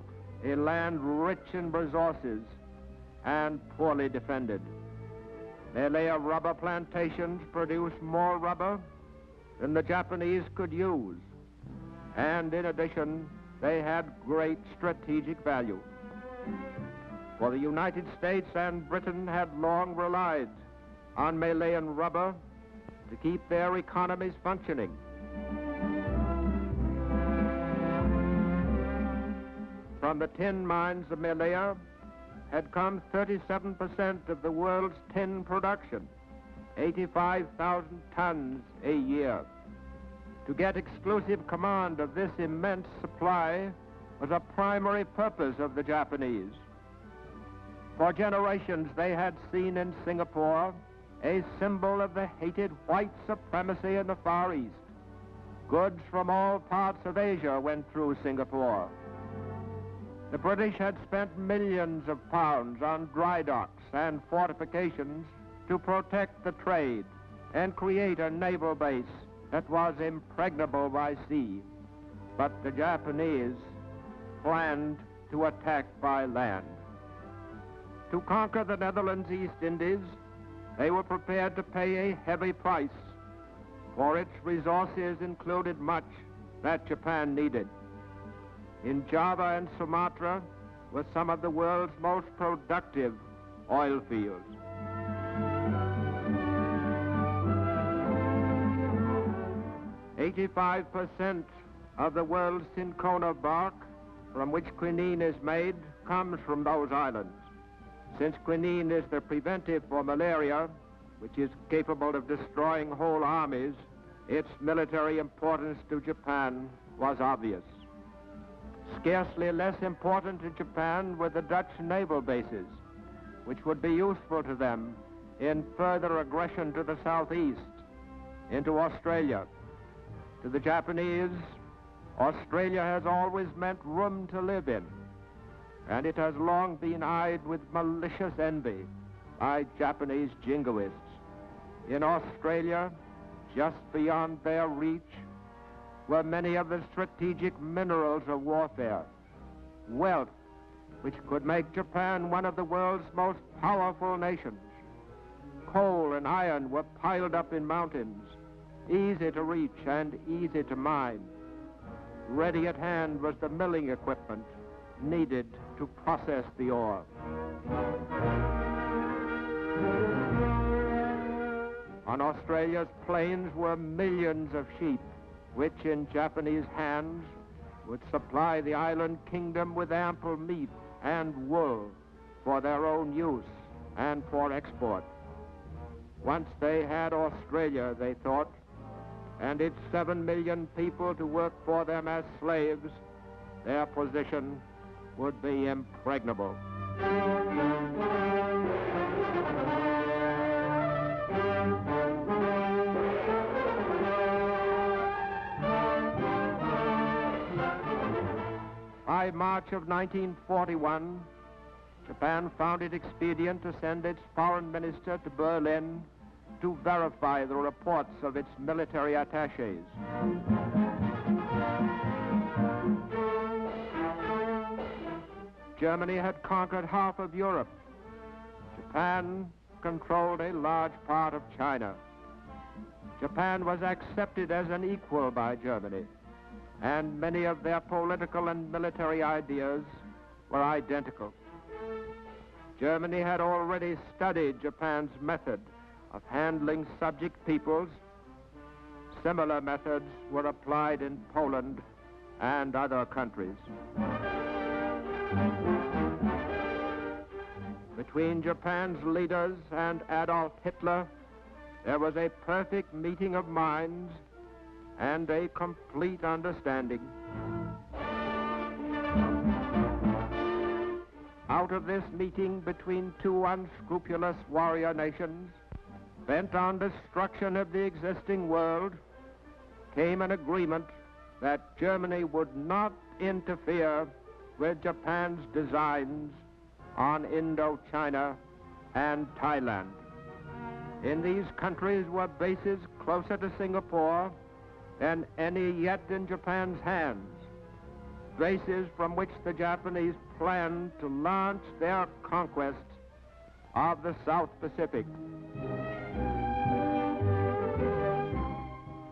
a land rich in resources and poorly defended. Malaya rubber plantations produced more rubber than the Japanese could use, and in addition, they had great strategic value. For the United States and Britain had long relied on Malayan rubber to keep their economies functioning. From the tin mines of Malaya had come 37% of the world's tin production, 85,000 tons a year. To get exclusive command of this immense supply was a primary purpose of the Japanese. For generations, they had seen in Singapore a symbol of the hated white supremacy in the Far East. Goods from all parts of Asia went through Singapore. The British had spent millions of pounds on dry docks and fortifications to protect the trade and create a naval base that was impregnable by sea. But the Japanese planned to attack by land. To conquer the Netherlands East Indies, they were prepared to pay a heavy price, for its resources included much that Japan needed. In Java and Sumatra were some of the world's most productive oil fields. "85% of the world's cinchona bark, from which quinine is made, comes from those islands. Since quinine is the preventive for malaria, which is capable of destroying whole armies, its military importance to Japan was obvious. Scarcely less important to Japan were the Dutch naval bases, which would be useful to them in further aggression to the southeast, into Australia. To the Japanese, Australia has always meant room to live in, and it has long been eyed with malicious envy by Japanese jingoists. In Australia, just beyond their reach, were many of the strategic minerals of warfare, wealth which could make Japan one of the world's most powerful nations. Coal and iron were piled up in mountains, easy to reach and easy to mine. Ready at hand was the milling equipment needed to process the ore. On Australia's plains were millions of sheep, which in Japanese hands would supply the island kingdom with ample meat and wool for their own use and for export. Once they had Australia, they thought, and its 7 million people to work for them as slaves, their position would be impregnable. By March of 1941, Japan found it expedient to send its foreign minister to Berlin to verify the reports of its military attachés. Germany had conquered half of Europe. Japan controlled a large part of China. Japan was accepted as an equal by Germany, and many of their political and military ideas were identical. Germany had already studied Japan's method of handling subject peoples. Similar methods were applied in Poland and other countries. Between Japan's leaders and Adolf Hitler, there was a perfect meeting of minds and a complete understanding. Out of this meeting between two unscrupulous warrior nations bent on destruction of the existing world, came an agreement that Germany would not interfere with Japan's designs on Indochina and Thailand. In these countries were bases closer to Singapore than any yet in Japan's hands, bases from which the Japanese planned to launch their conquest of the South Pacific.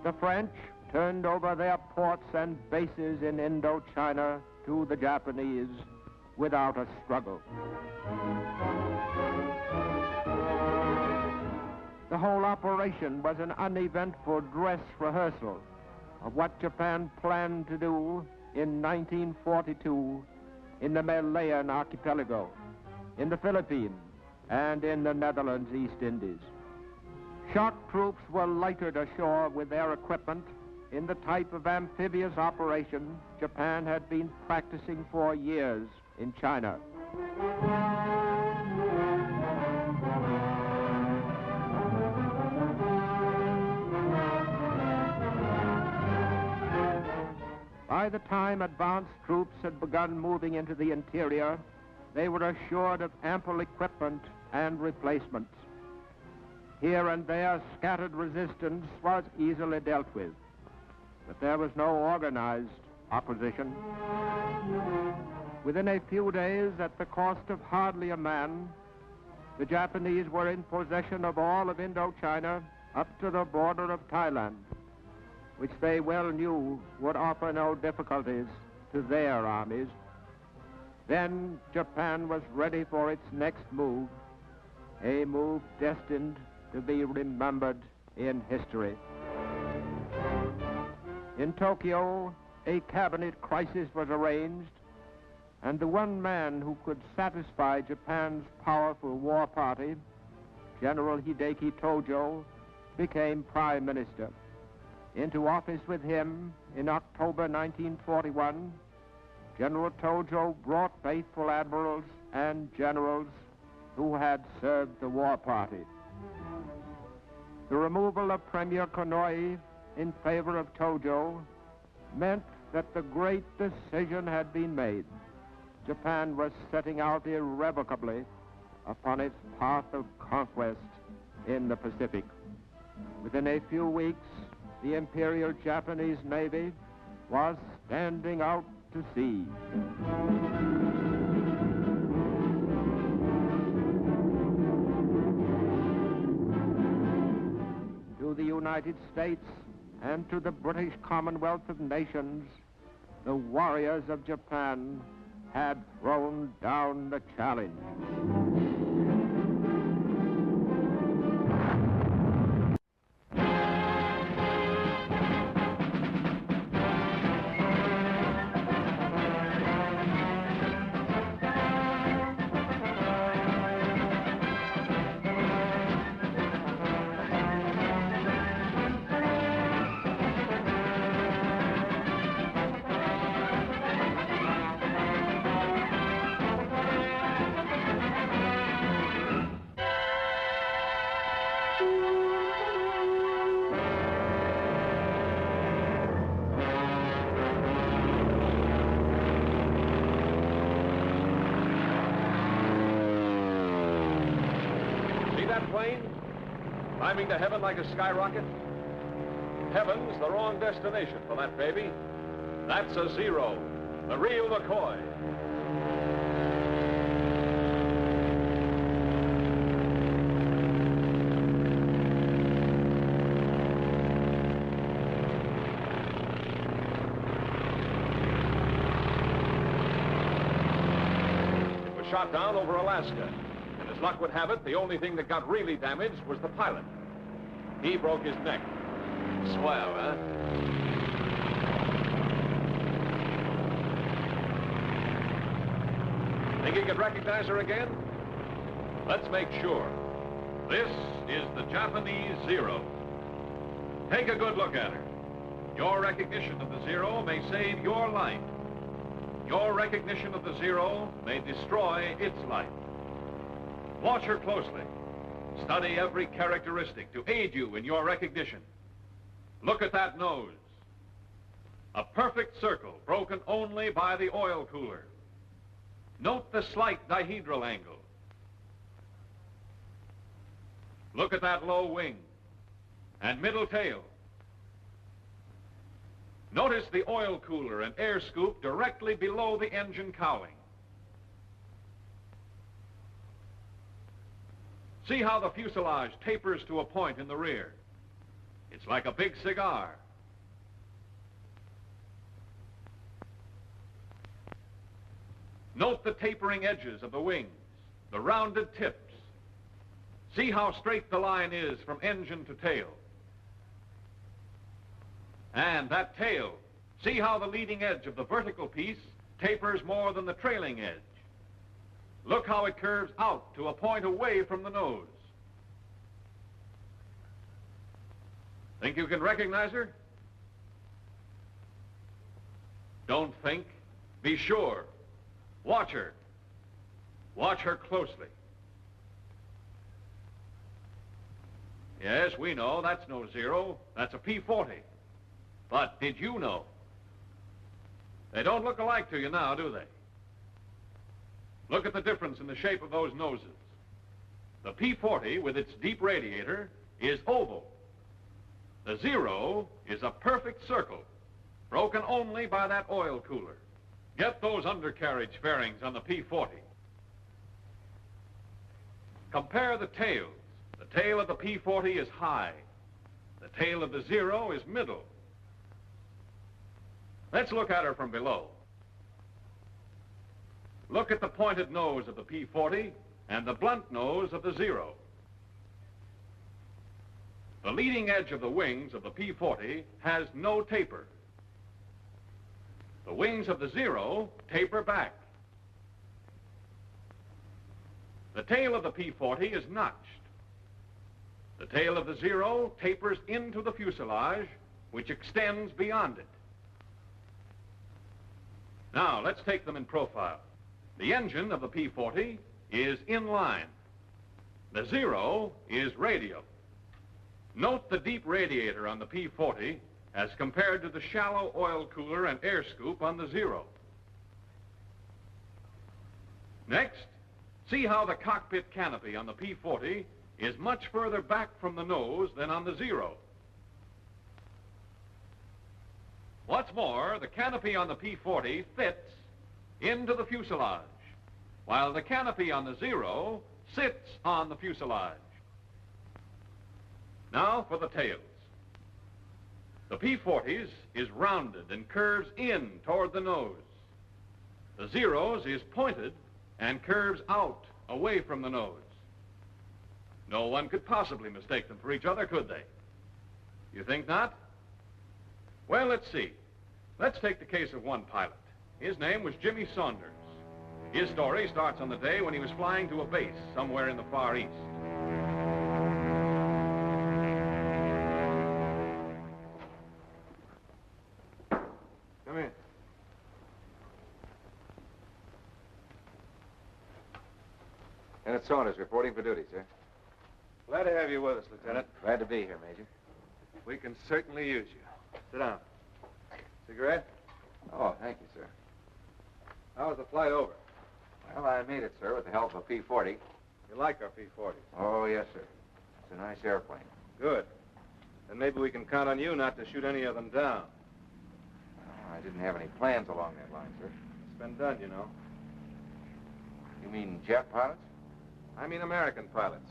The French turned over their ports and bases in Indochina to the Japanese without a struggle. The whole operation was an uneventful dress rehearsal of what Japan planned to do in 1942 in the Malayan archipelago, in the Philippines, and in the Netherlands East Indies. Shock troops were lighted ashore with their equipment in the type of amphibious operation Japan had been practicing for years in China. By the time advance troops had begun moving into the interior, they were assured of ample equipment and replacements. Here and there, scattered resistance was easily dealt with, but there was no organized opposition. Within a few days, at the cost of hardly a man, the Japanese were in possession of all of Indochina up to the border of Thailand, which they well knew would offer no difficulties to their armies. Then Japan was ready for its next move, a move destined to be remembered in history. In Tokyo, a cabinet crisis was arranged, and the one man who could satisfy Japan's powerful war party, General Hideki Tojo, became prime minister. Into office with him in October 1941, General Tojo brought faithful admirals and generals who had served the war party. The removal of Premier Konoye in favor of Tojo meant that the great decision had been made. Japan was setting out irrevocably upon its path of conquest in the Pacific. Within a few weeks, the Imperial Japanese Navy was standing out to sea. To the United States and to the British Commonwealth of Nations, the warriors of Japan had thrown down the challenge. Climbing to heaven like a skyrocket? Heaven's the wrong destination for that baby. That's a Zero, the real McCoy. It was shot down over Alaska. And as luck would have it, the only thing that got really damaged was the pilot. He broke his neck. Swell, huh? Think you could recognize her again? Let's make sure. This is the Japanese Zero. Take a good look at her. Your recognition of the Zero may save your life. Your recognition of the Zero may destroy its life. Watch her closely. Study every characteristic to aid you in your recognition. Look at that nose. A perfect circle broken only by the oil cooler. Note the slight dihedral angle. Look at that low wing and middle tail. Notice the oil cooler and air scoop directly below the engine cowling. See how the fuselage tapers to a point in the rear. It's like a big cigar. Note the tapering edges of the wings, the rounded tips. See how straight the line is from engine to tail. And that tail, see how the leading edge of the vertical piece tapers more than the trailing edge. Look how it curves out to a point away from the nose. Think you can recognize her? Don't think. Be sure. Watch her. Watch her closely. Yes, we know that's no Zero. That's a P-40. But did you know? They don't look alike to you now, do they? Look at the difference in the shape of those noses. The P-40, with its deep radiator, is oval. The Zero is a perfect circle, broken only by that oil cooler. Get those undercarriage fairings on the P-40. Compare the tails. The tail of the P-40 is high. The tail of the Zero is middle. Let's look at her from below. Look at the pointed nose of the P-40 and the blunt nose of the Zero. The leading edge of the wings of the P-40 has no taper. The wings of the Zero taper back. The tail of the P-40 is notched. The tail of the Zero tapers into the fuselage, which extends beyond it. Now, let's take them in profile. The engine of the P-40 is in line. The Zero is radial. Note the deep radiator on the P-40 as compared to the shallow oil cooler and air scoop on the Zero. Next, see how the cockpit canopy on the P-40 is much further back from the nose than on the Zero. What's more, the canopy on the P-40 fits into the fuselage, while the canopy on the Zero sits on the fuselage. Now for the tails. The P-40's is rounded and curves in toward the nose. The Zero's is pointed and curves out away from the nose. No one could possibly mistake them for each other, could they? You think not? Well, let's see. Let's take the case of one pilot. His name was Jimmy Saunders. His story starts on the day when he was flying to a base somewhere in the Far East. Come in. Lieutenant Saunders reporting for duty, sir. Glad to have you with us, Lieutenant. Glad to be here, Major. We can certainly use you. Sit down. Cigarette? Oh, thank you, sir. How was the flight over? Well, I made it, sir, with the help of a P-40. You like our P-40? Oh, yes, sir. It's a nice airplane. Good. Then maybe we can count on you not to shoot any of them down. Oh, I didn't have any plans along that line, sir. It's been done, you know. You mean jet pilots? I mean American pilots.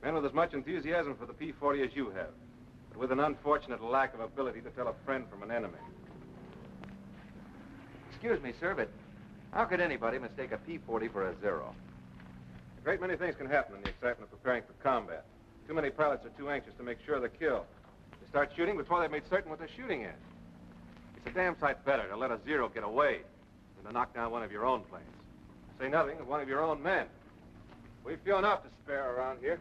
Men with as much enthusiasm for the P-40 as you have, but with an unfortunate lack of ability to tell a friend from an enemy. Excuse me, sir, but how could anybody mistake a P-40 for a Zero? A great many things can happen in the excitement of preparing for combat. Too many pilots are too anxious to make sure they're killed. They start shooting before they've made certain what they're shooting at. It's a damn sight better to let a Zero get away than to knock down one of your own planes. Say nothing of one of your own men. We've few enough to spare around here.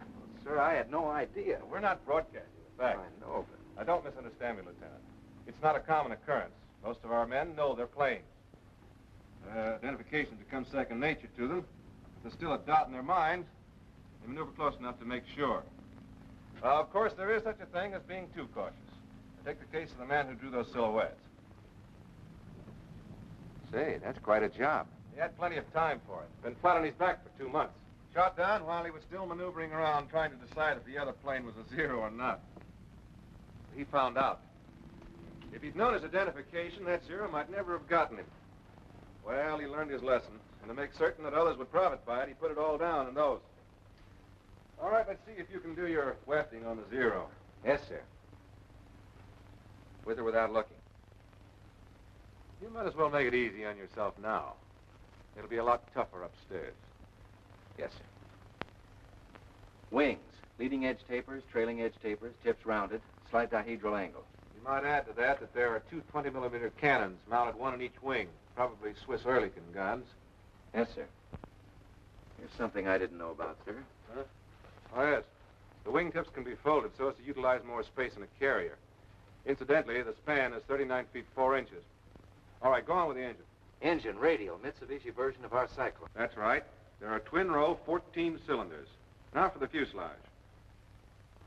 Well, sir, I had no idea. We're not broadcasting the facts. I know, but... Now, don't misunderstand me, Lieutenant. It's not a common occurrence. Most of our men know their planes. Identification becomes second nature to them. If there's still a doubt in their minds, They maneuver close enough to make sure. Of course, there is such a thing as being too cautious. Take the case of the man who drew those silhouettes. Say, that's quite a job. He had plenty of time for it. Been flat on his back for 2 months. Shot down while he was still maneuvering around trying to decide if the other plane was a Zero or not. He found out. If he'd known his identification, that Zero might never have gotten him. Well, he learned his lesson, and to make certain that others would profit by it, he put it all down in those. All right, let's see if you can do your wefting on the Zero. Yes, sir. With or without looking? You might as well make it easy on yourself now. It'll be a lot tougher upstairs. Yes, sir. Wings. Leading edge tapers, trailing edge tapers, tips rounded, slight dihedral angle. You might add to that there are two 20-millimeter cannons mounted one in each wing, probably Swiss Oerlikon guns. Yes, sir. Here's something I didn't know about, sir. Huh? Oh, yes. The wingtips can be folded so as to utilize more space in a carrier. Incidentally, the span is 39 feet 4 inches. All right, go on with the engine. Engine, radial, Mitsubishi version of our Cyclone. That's right. There are twin-row 14 cylinders. Now for the fuselage.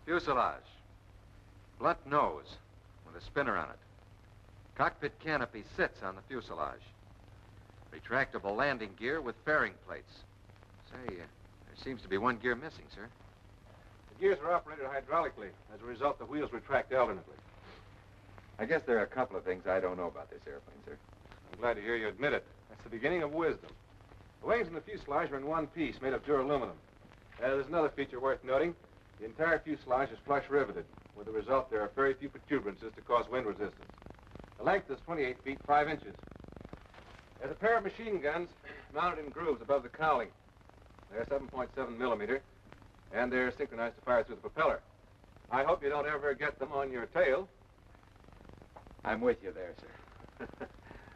Fuselage. Blunt nose with a spinner on it. Cockpit canopy sits on the fuselage. Retractable landing gear with fairing plates. Say, there seems to be one gear missing, sir. The gears are operated hydraulically. As a result, the wheels retract alternately. I guess there are a couple of things I don't know about this airplane, sir. I'm glad to hear you admit it. That's the beginning of wisdom. The wings and the fuselage are in one piece, made of duraluminum. There's another feature worth noting. The entire fuselage is flush riveted. With the result, there are very few protuberances to cause wind resistance. The length is 28 feet 5 inches. There's a pair of machine guns mounted in grooves above the cowling. They're 7.7 millimeter, and they're synchronized to fire through the propeller. I hope you don't ever get them on your tail. I'm with you there, sir.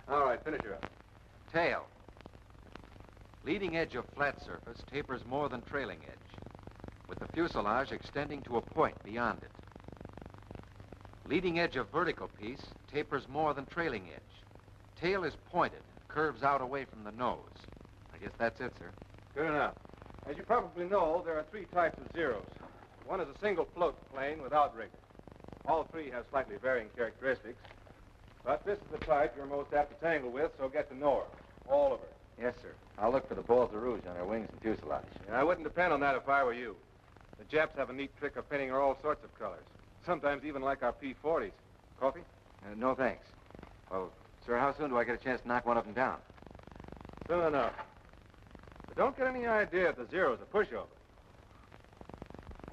All right, finish her up. Tail. Leading edge of flat surface tapers more than trailing edge, with the fuselage extending to a point beyond it. Leading edge of vertical piece tapers more than trailing edge. Tail is pointed, curves out away from the nose. I guess that's it, sir. Good enough. As you probably know, there are 3 types of Zeros. One is a single float plane without rigger. All 3 have slightly varying characteristics. But this is the type you're most apt to tangle with, so get to know her. All of her. Yes, sir. I'll look for the balls of rouge on her wings and fuselage. Yeah, I wouldn't depend on that if I were you. The Japs have a neat trick of painting her all sorts of colors. Sometimes even like our P-40s. Coffee? No, thanks. Well, sir, how soon do I get a chance to knock one of them down? Soon enough. But don't get any idea that the Zero's a pushover.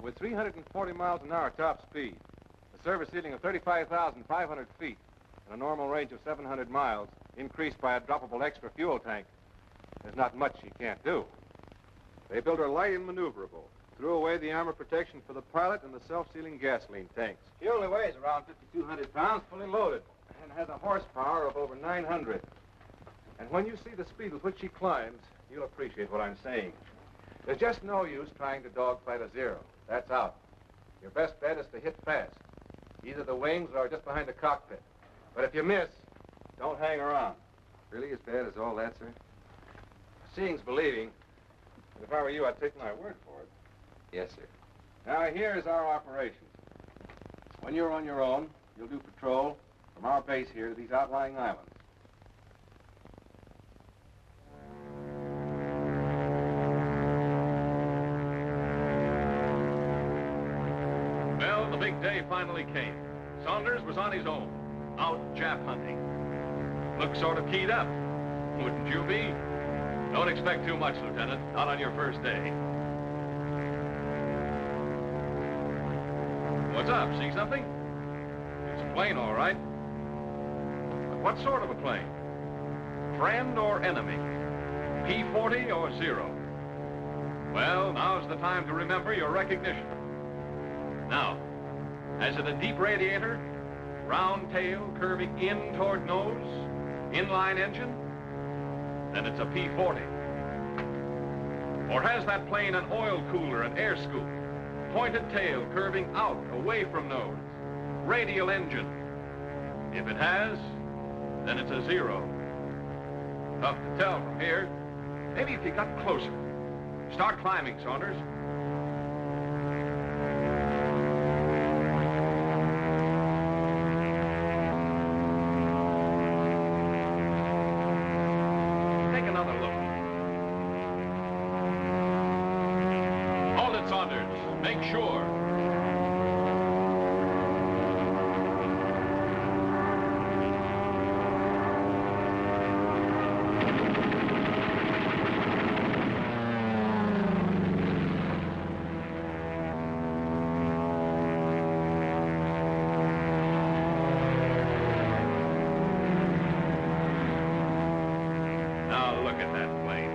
With 340 miles an hour top speed, a service ceiling of 35,500 feet, and a normal range of 700 miles, increased by a droppable extra fuel tank, there's not much she can't do. They built her light and maneuverable, threw away the armor protection for the pilot and the self-sealing gasoline tanks. She only weighs around 5,200 pounds, fully loaded, and has a horsepower of over 900. And when you see the speed with which she climbs, you'll appreciate what I'm saying. There's just no use trying to dogfight a Zero. That's out. Your best bet is to hit fast, either the wings or just behind the cockpit. But if you miss, don't hang around. Really as bad as all that, sir? Seeing's believing. But if I were you, I'd take my word for it. Yes, sir. Now, here's our operation. When you're on your own, you'll do patrol from our base here to these outlying islands. Well, the big day finally came. Saunders was on his own, out Jap hunting. Looked sort of keyed up. Wouldn't you be? Don't expect too much, Lieutenant. Not on your first day. What's up? See something? It's a plane, all right. But what sort of a plane? Friend or enemy? P-40 or Zero? Well, now's the time to remember your recognition. Now, has it a deep radiator? Round tail curving in toward nose? Inline engine? Then it's a P-40. Or has that plane an oil cooler and air scoop? Pointed tail curving out away from nose? Radial engine? If it has, then it's a Zero. Tough to tell from here. Maybe if you got closer. Start climbing, Saunders. take another look. Hold it, Saunders. Make sure. Now look at that plane.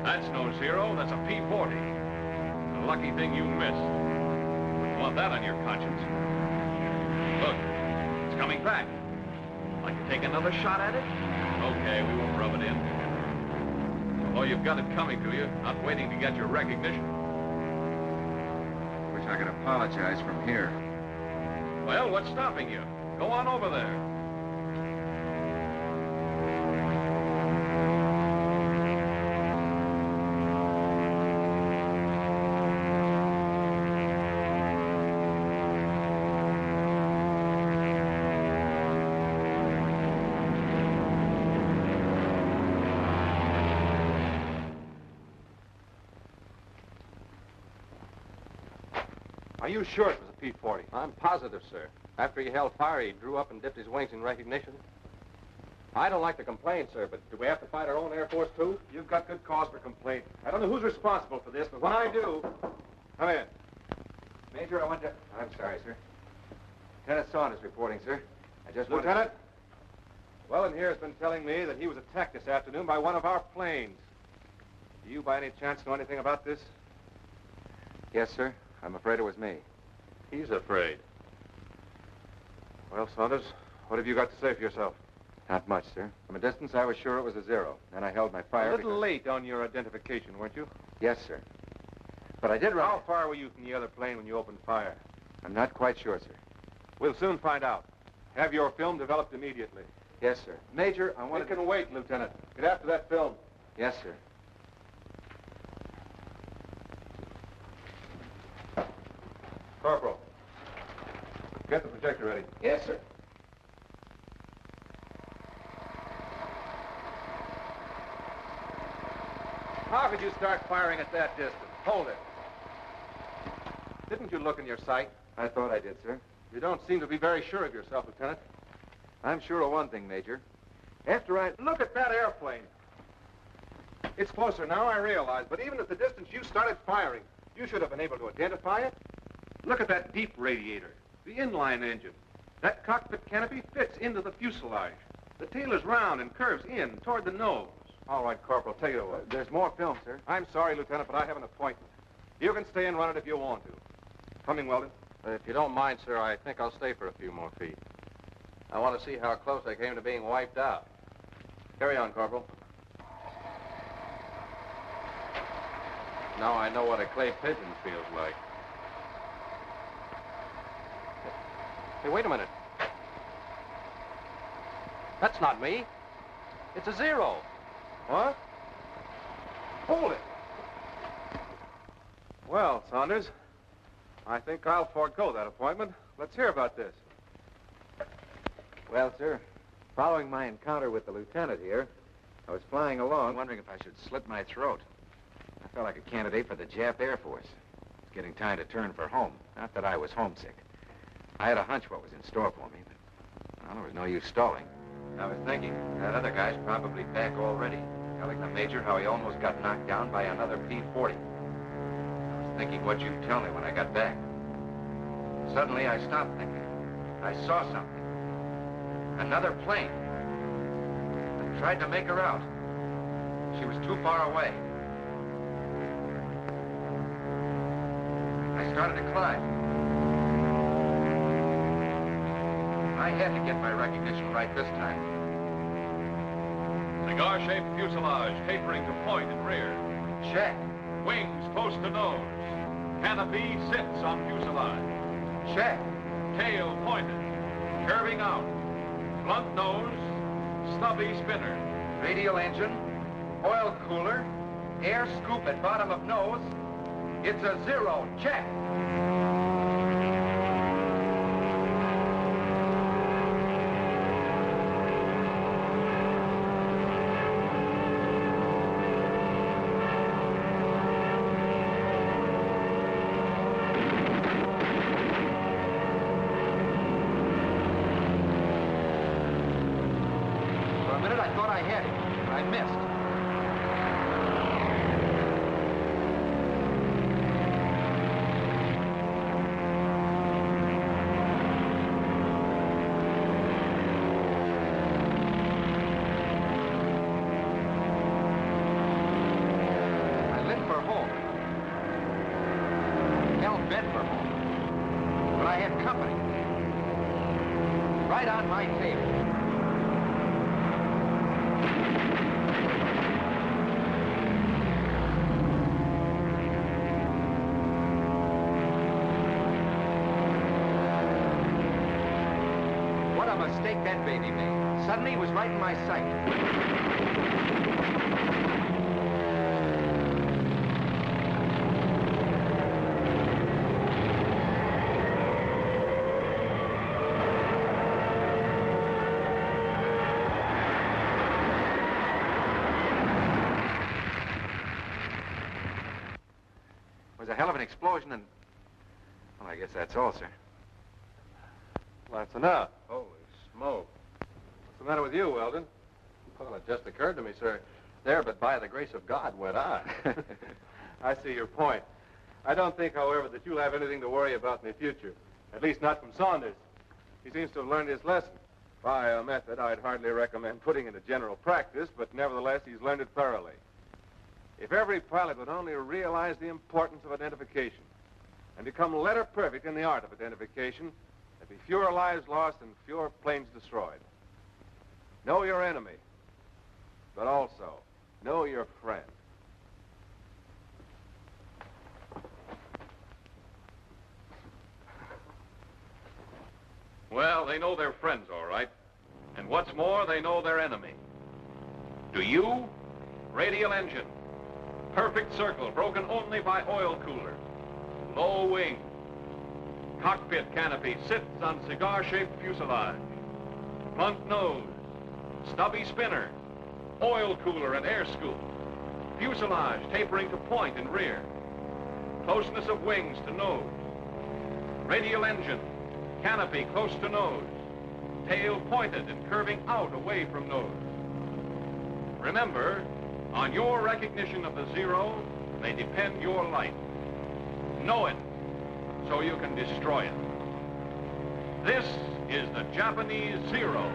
That's no Zero, that's a P-40. A lucky thing you missed. Wouldn't want that on your conscience. Look, it's coming back. Like to take another shot at it? Okay, we won't rub it in. Although you've got it coming to you, not waiting to get your recognition. Wish I could apologize from here. Well, what's stopping you? Go on over there. Are you sure it was a P-40? I'm positive, sir. After he held fire, he drew up and dipped his wings in recognition. I don't like to complain, sir, but do we have to fight our own Air Force, too? You've got good cause for complaint. I don't know who's responsible for this, but when I do... Come in. Major, I want to... I'm sorry, sir. Lieutenant Saunders reporting, sir. I just want Lieutenant? Wellen here has been telling me that he was attacked this afternoon by one of our planes. Do you, by any chance, know anything about this? Yes, sir. I'm afraid it was me. He's afraid. Well, Saunders, what have you got to say for yourself? Not much, sir. From a distance, I was sure it was a Zero. Then I held my fire A little late on your identification, weren't you? Yes, sir. But I did run... How far were you from the other plane when you opened fire? I'm not quite sure, sir. We'll soon find out. Have your film developed immediately. Yes, sir. Major, I want It can wait, Lieutenant. Get after that film. Yes, sir. Corporal, get the projector ready. Yes, sir. How could you start firing at that distance? Hold it. Didn't you look in your sight? I thought I did, sir. You don't seem to be very sure of yourself, Lieutenant. I'm sure of one thing, Major. After I... Look at that airplane. It's closer now, I realize, but even at the distance you started firing, you should have been able to identify it. Look at that deep radiator, the inline engine. That cockpit canopy fits into the fuselage. The tail is round and curves in toward the nose. All right, Corporal, take it away. There's more film, sir. I'm sorry, Lieutenant, but I have an appointment. You can stay and run it if you want to. Coming, Weldon? If you don't mind, sir, I think I'll stay for a few more feet. I want to see how close I came to being wiped out. Carry on, Corporal. Now I know what a clay pigeon feels like. Hey, wait a minute. That's not me. It's a Zero. What? Hold it. Well, Saunders, I think I'll forego that appointment. Let's hear about this. Well, sir, following my encounter with the lieutenant here, I was flying along, wondering if I should slit my throat. I felt like a candidate for the Jap Air Force. It's getting time to turn for home. Not that I was homesick. I had a hunch what was in store for me, but well, there was no use stalling. I was thinking, that other guy's probably back already, telling the Major how he almost got knocked down by another P-40. I was thinking what you'd tell me when I got back. Suddenly, I stopped thinking. I saw something. Another plane. I tried to make her out. She was too far away. I started to climb. I had to get my recognition right this time. Cigar-shaped fuselage tapering to point and rear. Check. Wings close to nose. Canopy sits on fuselage. Check. Tail pointed. Curving out. Blunt nose. Stubby spinner. Radial engine. Oil cooler. Air scoop at bottom of nose. It's a Zero. Check. minute, I thought I had him, but I missed. Right on my table. What a mistake that baby made. Suddenly, he was right in my sight. A hell of an explosion, and well, I guess that's all, sir. Well, that's enough. Holy smoke. What's the matter with you, Weldon? Well, it just occurred to me, sir. There, but by the grace of God went I. I see your point. I don't think, however, that you'll have anything to worry about in the future. At least not from Saunders. He seems to have learned his lesson. By a method I'd hardly recommend putting into general practice, but nevertheless, he's learned it thoroughly. If every pilot would only realize the importance of identification and become letter perfect in the art of identification, there'd be fewer lives lost and fewer planes destroyed. Know your enemy, but also know your friend. Well, they know their friends, all right. And what's more, they know their enemy. Do you? Radial engine. Perfect circle, broken only by oil cooler. Low wing. Cockpit canopy sits on cigar-shaped fuselage. Front nose. Stubby spinner. Oil cooler and air scoop. Fuselage tapering to point in rear. Closeness of wings to nose. Radial engine. Canopy close to nose. Tail pointed and curving out away from nose. Remember, on your recognition of the Zero may depend your life. Know it, so you can destroy it. This is the Japanese Zero.